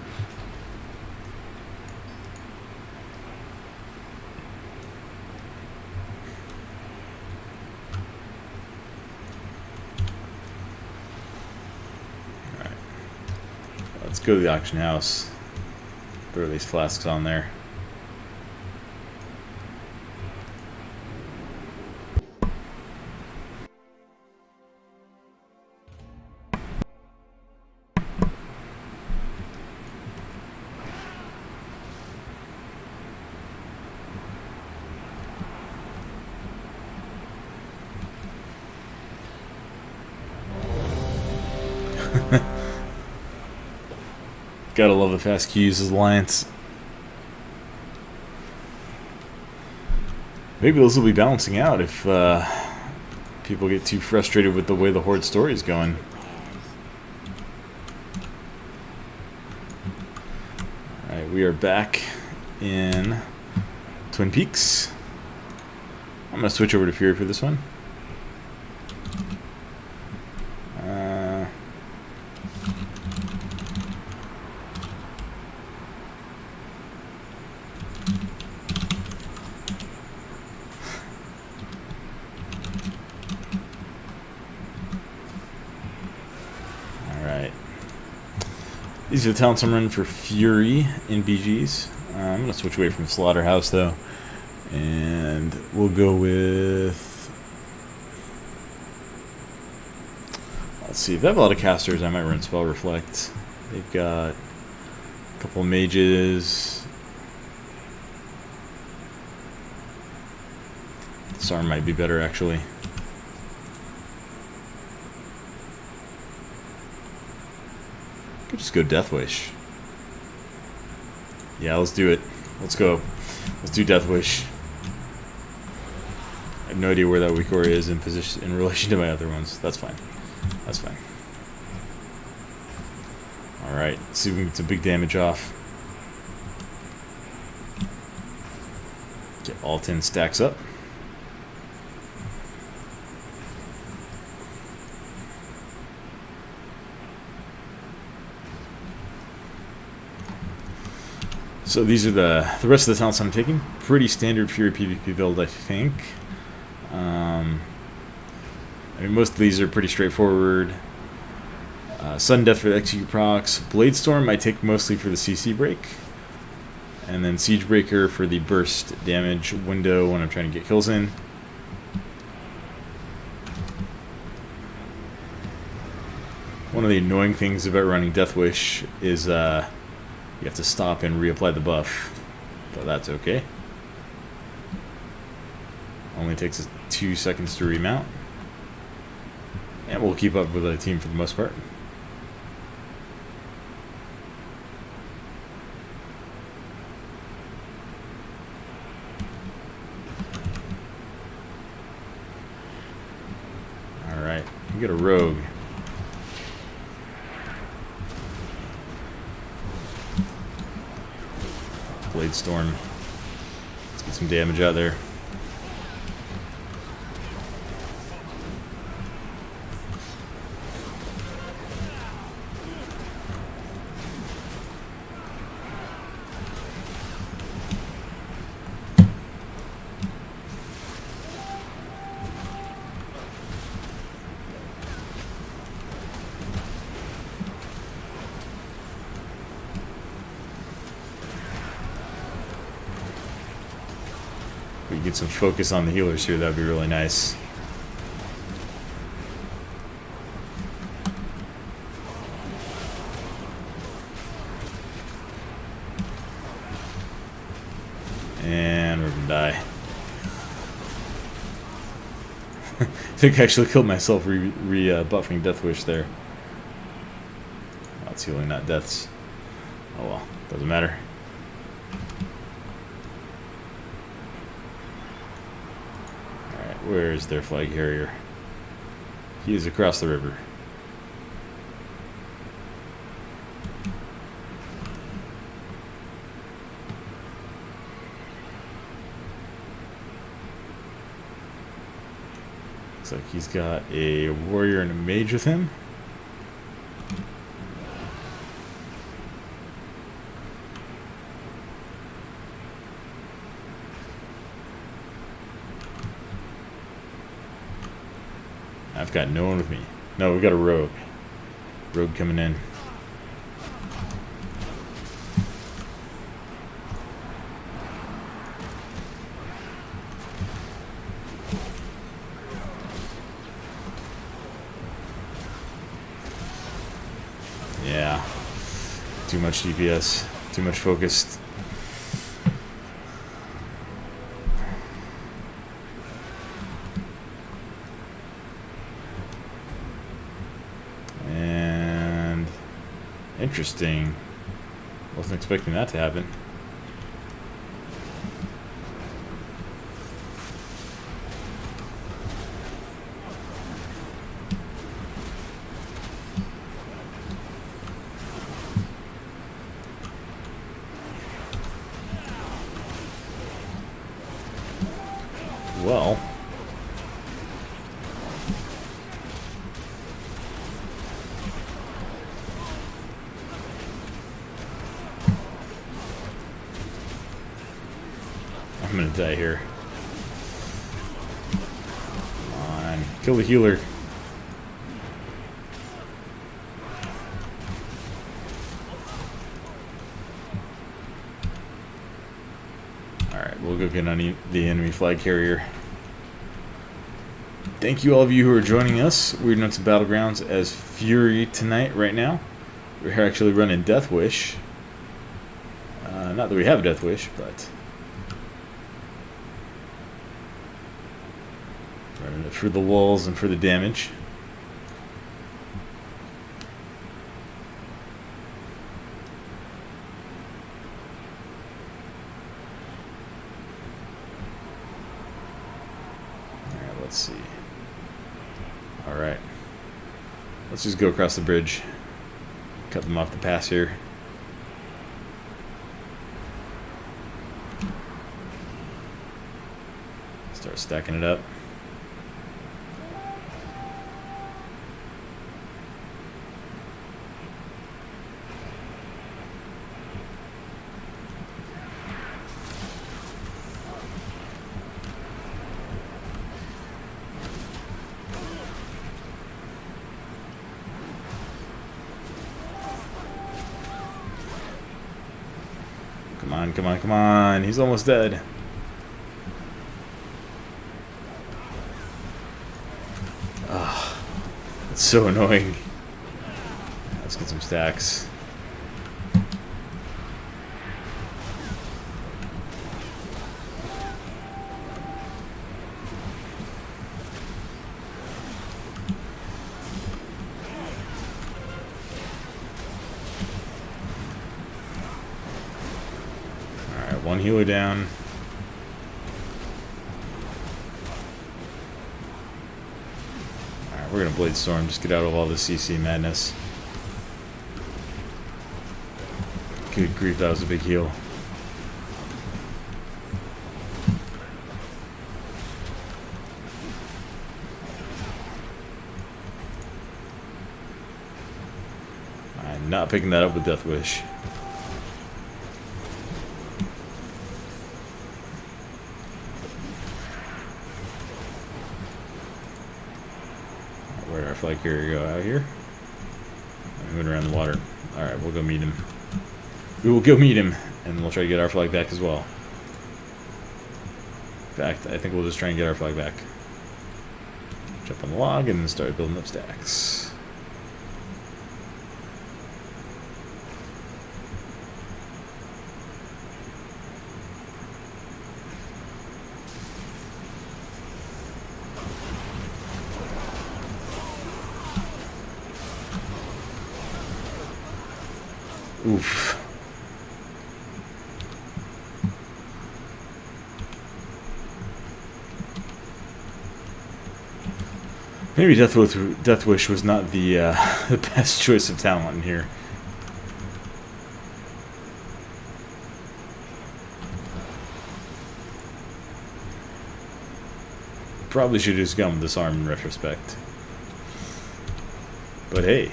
All right, let's go to the auction house. Throw these flasks on there. Gotta love the fast queues as Alliance. Maybe those will be balancing out if people get too frustrated with the way the Horde story is going. Alright, we are back in Twin Peaks. I'm gonna switch over to Fury for this one. These are the talents I'm running for Fury in BGs. I'm going to switch away from Slaughterhouse though. And we'll go with... Let's see, if they have a lot of casters, I might run Spell Reflect. They've got a couple of mages. Disarm might be better actually. Could just go Death Wish. Yeah, let's do it. Let's go. Let's do Death Wish. I no idea where that weak ore is in position in relation to my other ones. That's fine. That's fine. Alright, see if we can get some big damage off. Get all 10 stacks up. So these are the rest of the talents I'm taking. Pretty standard Fury PvP build, I think. I mean, most of these are pretty straightforward. Sudden Death for the Execute procs. Blade Storm I take mostly for the CC break. And then Siege Breaker for the burst damage window when I'm trying to get kills in. One of the annoying things about running Death Wish is you have to stop and reapply the buff, but that's okay. Only takes us 2 seconds to remount. And we'll keep up with the team for the most part. Alright, we got a rogue. Blade Storm. Let's get some damage out there. We can get some focus on the healers here, that'd be really nice. And we're gonna die. I think I actually killed myself buffing Death Wish there. That's healing, not deaths. Oh well, doesn't matter. Where is their flag carrier? He is across the river. Looks like he's got a warrior and a mage with him. I've got no one with me. No, we got a rogue. Rogue coming in. Yeah. Too much DPS. Too much focused. Interesting. Wasn't expecting that to happen. Well, I'm gonna die here. Come on, kill the healer. Alright, we'll go get on the enemy flag carrier. Thank you all of you who are joining us. Weird Nuts Battlegrounds as Fury tonight, right now. We're actually running Death Wish. Not that we have a Death Wish, but running it for the lulls and for the damage. let's see. Alright. Let's just go across the bridge. Cut them off the pass here. Start stacking it up. Come on, come on, come on. He's almost dead. Ah, it's so annoying. Let's get some stacks. One healer down. Alright, we're gonna Blade Storm, just get out of all the CC madness. Good grief, that was a big heal. I'm not picking that up with Death Wish. Where did our flag carrier go? Out here? He went around the water. Alright, we'll go meet him. We will go meet him, and we'll try to get our flag back as well. In fact, I think we'll just try and get our flag back. Jump on the log and start building up stacks. Oof. Maybe Death Wish was not the the best choice of talent in here. Probably should have just gone with Disarm in retrospect. But hey,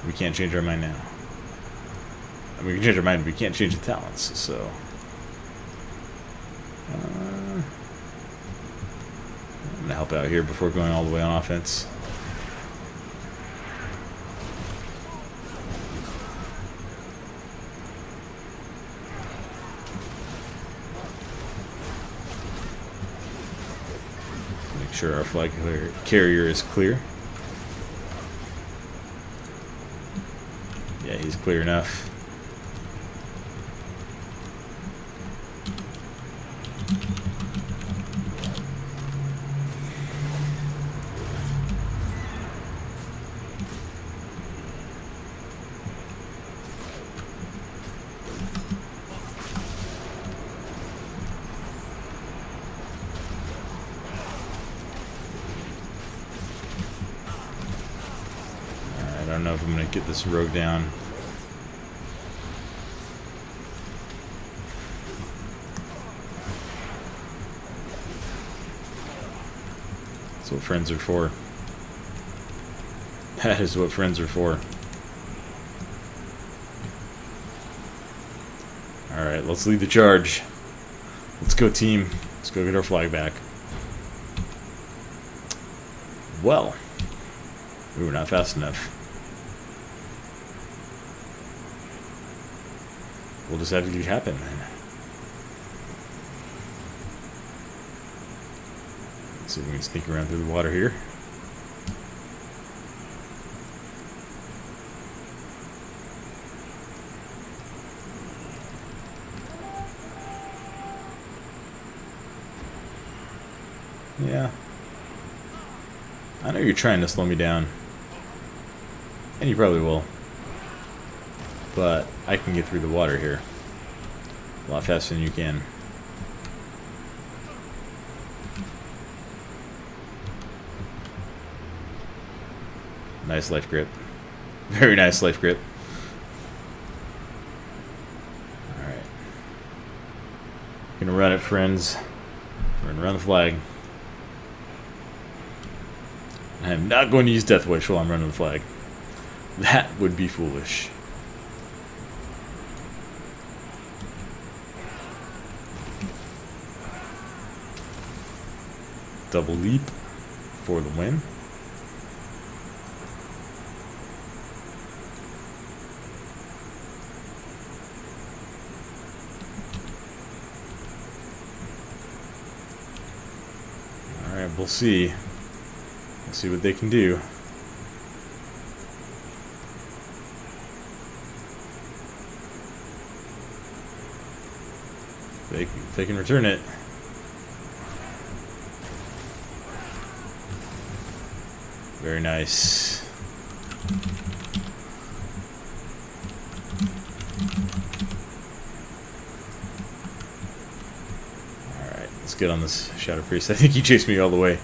we can't change our mind now. I mean, we can change our mind, but we can't change the talents, so... I'm gonna help out here before going all the way on offense. Make sure our flag carrier is clear. Yeah, he's clear enough. I don't know if I'm going to get this rogue down. That's what friends are for. That is what friends are for. Alright, let's lead the charge. Let's go, team. Let's go get our flag back. Well, we were not fast enough. We'll just have to get it happen, then. Let's see if we can sneak around through the water here. Yeah. I know you're trying to slow me down. And you probably will. But I can get through the water here a lot faster than you can. Nice life grip. Very nice life grip. Alright. Gonna run it, friends. We're gonna run the flag. I am not going to use Death Wish while I'm running the flag. That would be foolish. Double leap for the win. Alright, we'll see. We'll see what they can do. If they can return it. Very nice. Alright, let's get on this Shadow Priest. I think he chased me all the way.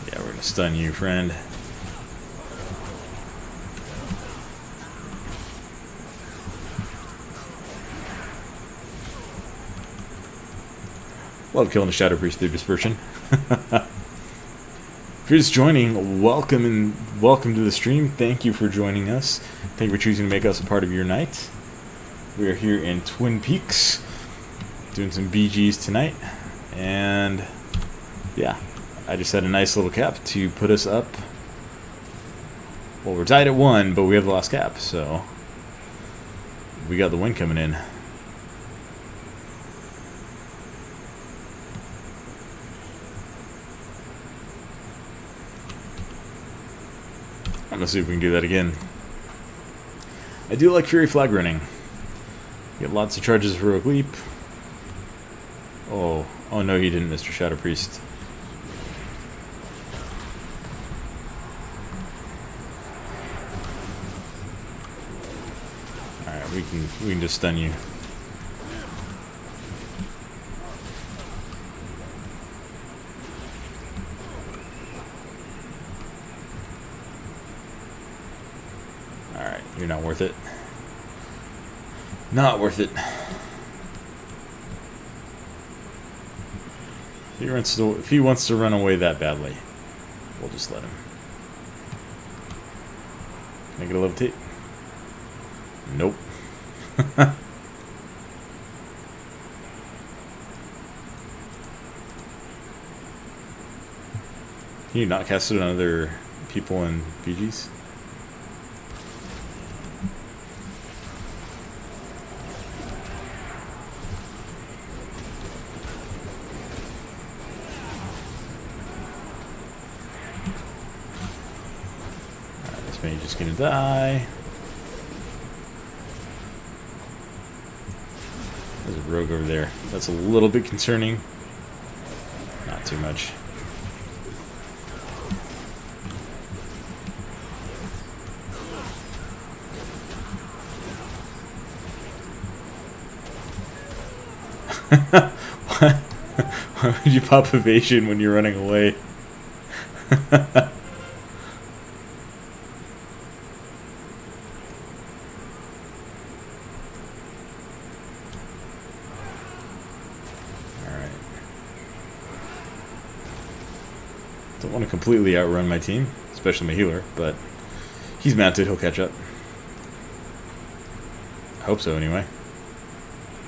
Yeah, we're gonna stun you, friend. Love killing a Shadow Priest through dispersion. If you're just joining, welcome to the stream. Thank you for joining us. Thank you for choosing to make us a part of your night. We are here in Twin Peaks, doing some BGs tonight, and yeah, I just had a nice little cap to put us up. Well, we're tied at 1, but we have the last cap, so we got the win coming in. I'm gonna see if we can do that again. I do like Fury Flag running. Get lots of charges for Heroic Leap. Oh no, he didn't, Mr. Shadow Priest. Alright, we can just stun you. Alright, you're not worth it. Not worth it. If he wants to run away that badly, we'll just let him. Can I get a levitate? Nope. Can you not cast it on other people in BGs? Just gonna die. There's a rogue over there. That's a little bit concerning. Not too much. Why would you pop evasion when you're running away? Don't want to completely outrun my team, especially my healer, but he's mounted, he'll catch up. I hope so, anyway.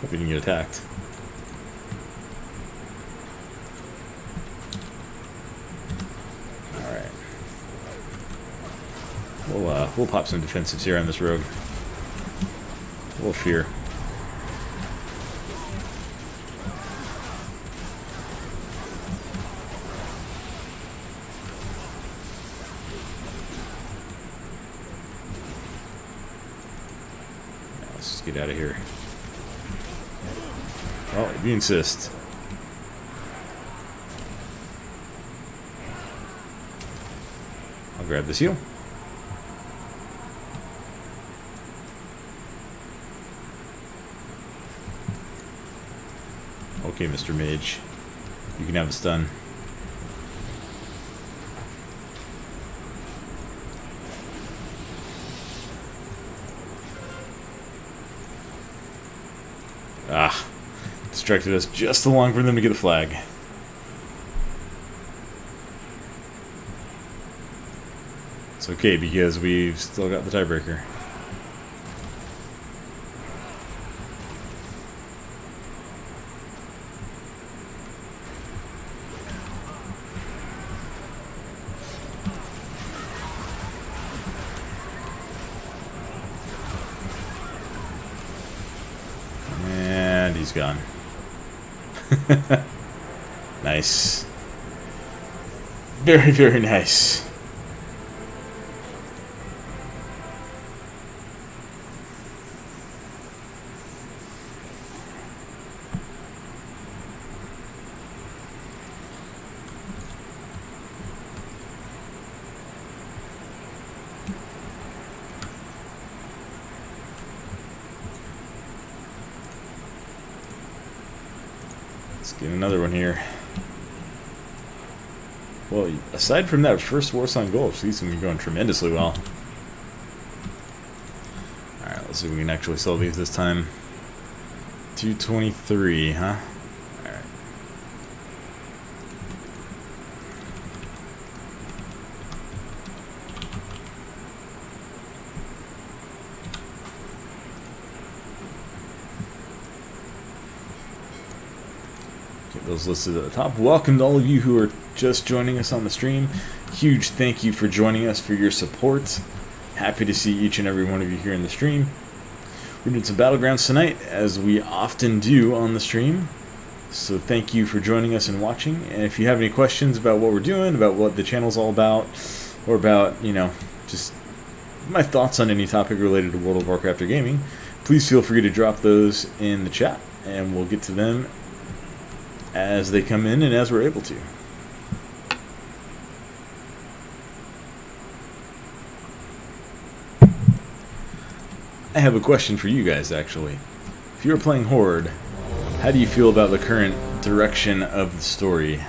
Hope he didn't get attacked. Alright. We'll pop some defensives here on this rogue. A little fear. Get out of here. Well, if you insist. I'll grab this heal. Okay, Mr. Mage. You can have a stun. Ah, distracted us just long for them to get a flag. It's okay because we've still got the tiebreaker. And he's gone. Nice. Very, very nice. Let's get another one here. Well, aside from that first Warsong goal, she's been going tremendously well. Alright, let's see if we can actually sell these this time. 223, huh? Alright. Get those listed at the top. Welcome to all of you who are just joining us on the stream. Huge thank you for joining us, for your support. Happy to see each and every one of you here in the stream. We're doing some Battlegrounds tonight, as we often do on the stream. So thank you for joining us and watching. And if you have any questions about what we're doing, about what the channel's all about, or about, you know, just my thoughts on any topic related to World of Warcraft or gaming, please feel free to drop those in the chat, and we'll get to them as they come in and as we're able to. I have a question for you guys, actually. If you're playing Horde, how do you feel about the current direction of the story?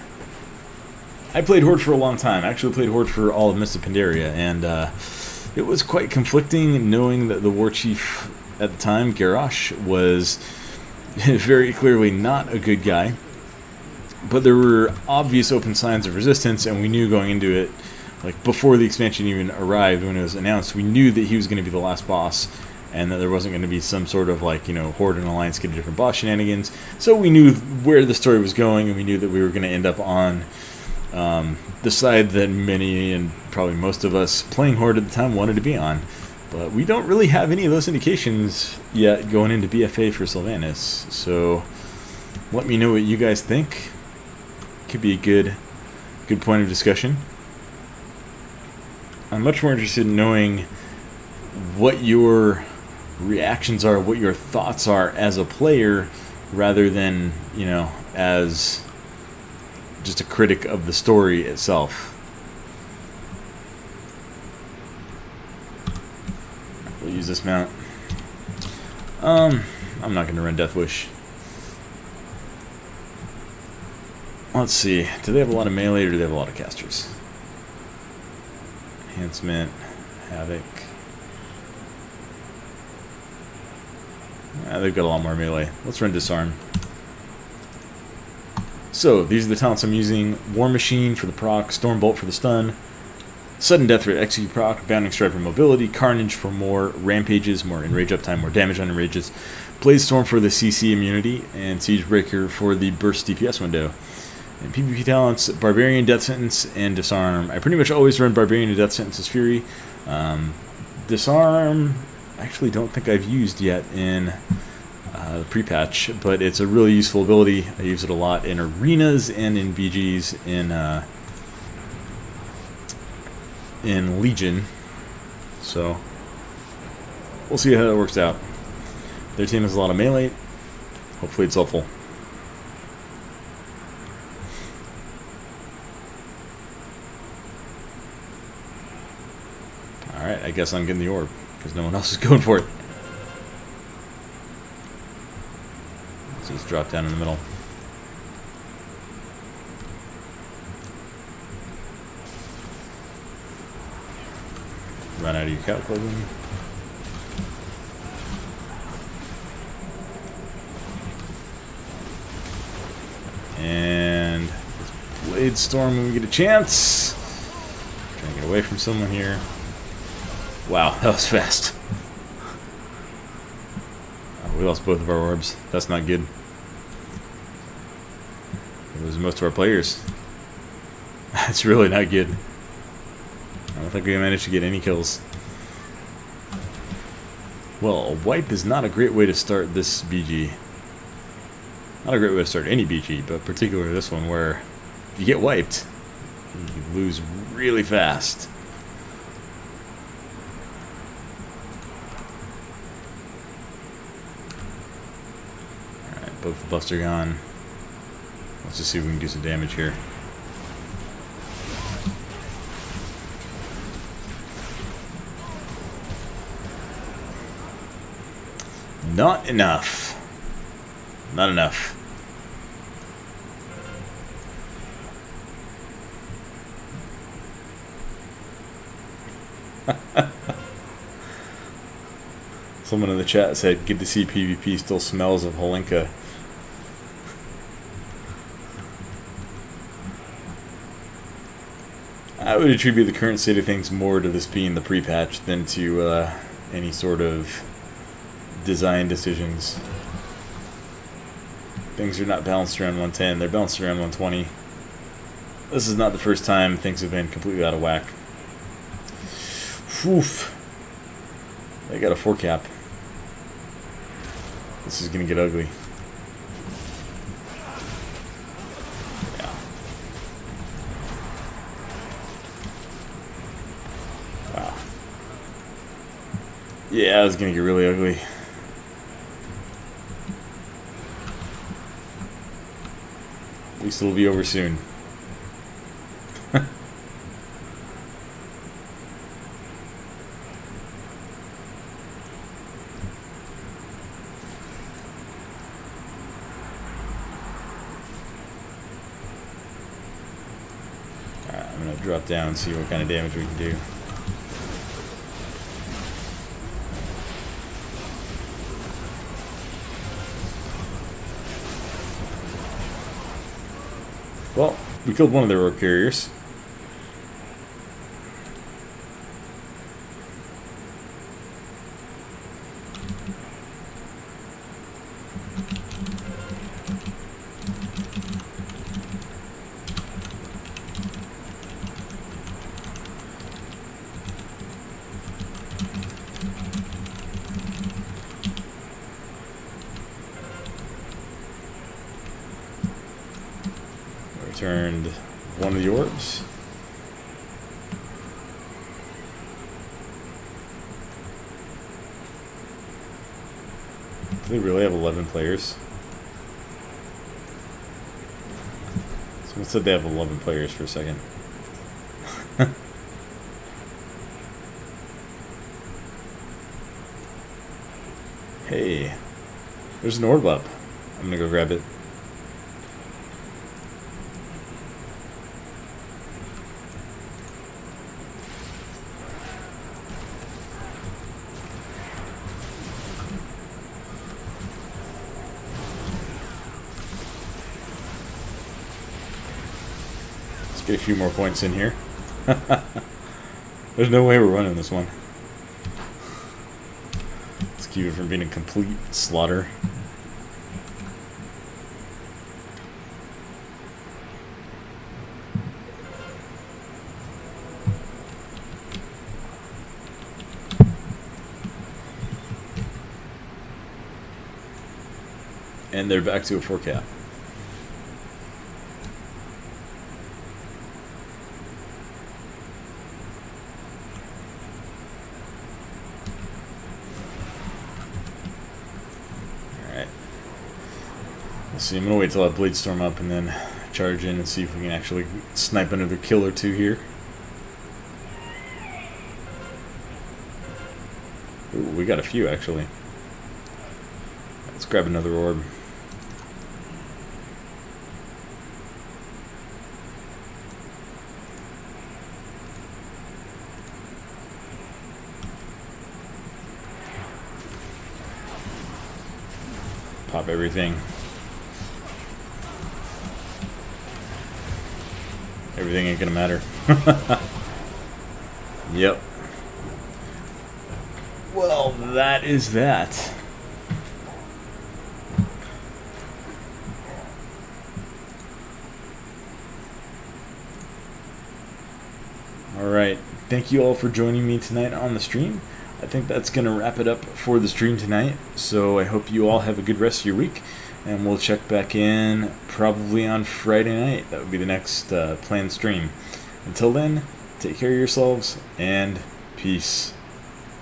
I played Horde for a long time. I actually played Horde for all of Mists of Pandaria, and it was quite conflicting knowing that the war chief at the time, Garrosh, was very clearly not a good guy. But there were obvious open signs of resistance, and we knew going into it, like before the expansion even arrived, when it was announced, we knew that he was going to be the last boss, and that there wasn't going to be some sort of, like, you know, Horde and Alliance get a different boss shenanigans. So we knew where the story was going, and we knew that we were going to end up on the side that many, and probably most of us playing Horde at the time, wanted to be on. But we don't really have any of those indications yet going into BFA for Sylvanas. So let me know what you guys think. Could be a good point of discussion. I'm much more interested in knowing what your reactions are, what your thoughts are as a player, rather than, you know, as just a critic of the story itself. We'll use this mount. I'm not going to run Death Wish. Let's see. Do they have a lot of melee, or do they have a lot of casters? Enhancement, Havoc. Yeah, they've got a lot more melee. Let's run Disarm. So, these are the talents I'm using. War Machine for the proc, Stormbolt for the stun, Sudden Death Rate Execute proc, Bounding Strike for mobility, Carnage for more rampages, more enrage uptime, more damage on enrages, Blaze Storm for the CC immunity, and Siege Breaker for the burst DPS window. And PvP talents, Barbarian, Death Sentence, and Disarm. I pretty much always run Barbarian and Death Sentence as Fury. Disarm, I actually don't think I've used yet in the pre-patch, but it's a really useful ability. I use it a lot in arenas and in BGs in Legion. So we'll see how that works out. Their team has a lot of melee. Hopefully it's helpful. Alright, I guess I'm getting the orb, because no one else is going for it. So just drop down in the middle. Run out of your Cataclysm. Blade Storm when we get a chance. Trying to get away from someone here. Wow, that was fast. Oh, we lost both of our orbs. That's not good. We lose most of our players. That's really not good. I don't think we managed to get any kills. Well, a wipe is not a great way to start this BG. Not a great way to start any BG, but particularly this one where if you get wiped, you lose really fast. Alright, both the buffs are gone. Let's just see if we can do some damage here. Not enough. Not enough. Someone in the chat said, good to see PvP still smells of Holinka. I would attribute the current state of things more to this being the pre-patch than to any sort of design decisions. Things are not balanced around 110, they're balanced around 120. This is not the first time things have been completely out of whack. Oof. They got a 4 cap. This is gonna get ugly. Yeah. Wow. Yeah, it's gonna get really ugly. At least it'll be over soon. Alright, I'm gonna drop down and see what kind of damage we can do. Well, we killed one of their orc carriers. Returned one of the orbs. Do they really have 11 players? Someone said they have 11 players for a second. Hey, there's an orb up. I'm gonna go grab it. Get a few more points in here. There's no way we're running this one. Let's keep it from being a complete slaughter. And they're back to a 4 cap. See, I'm gonna wait till I Blade Storm up and then charge in and see if we can actually snipe another kill or two here. Ooh, we got a few actually. Let's grab another orb. Pop everything. everything ain't gonna matter. Yep. Well, that is that. Alright, thank you all for joining me tonight on the stream. I think that's going to wrap it up for the stream tonight, so I hope you all have a good rest of your week, and we'll check back in probably on Friday night. That would be the next planned stream. Until then, take care of yourselves, and peace.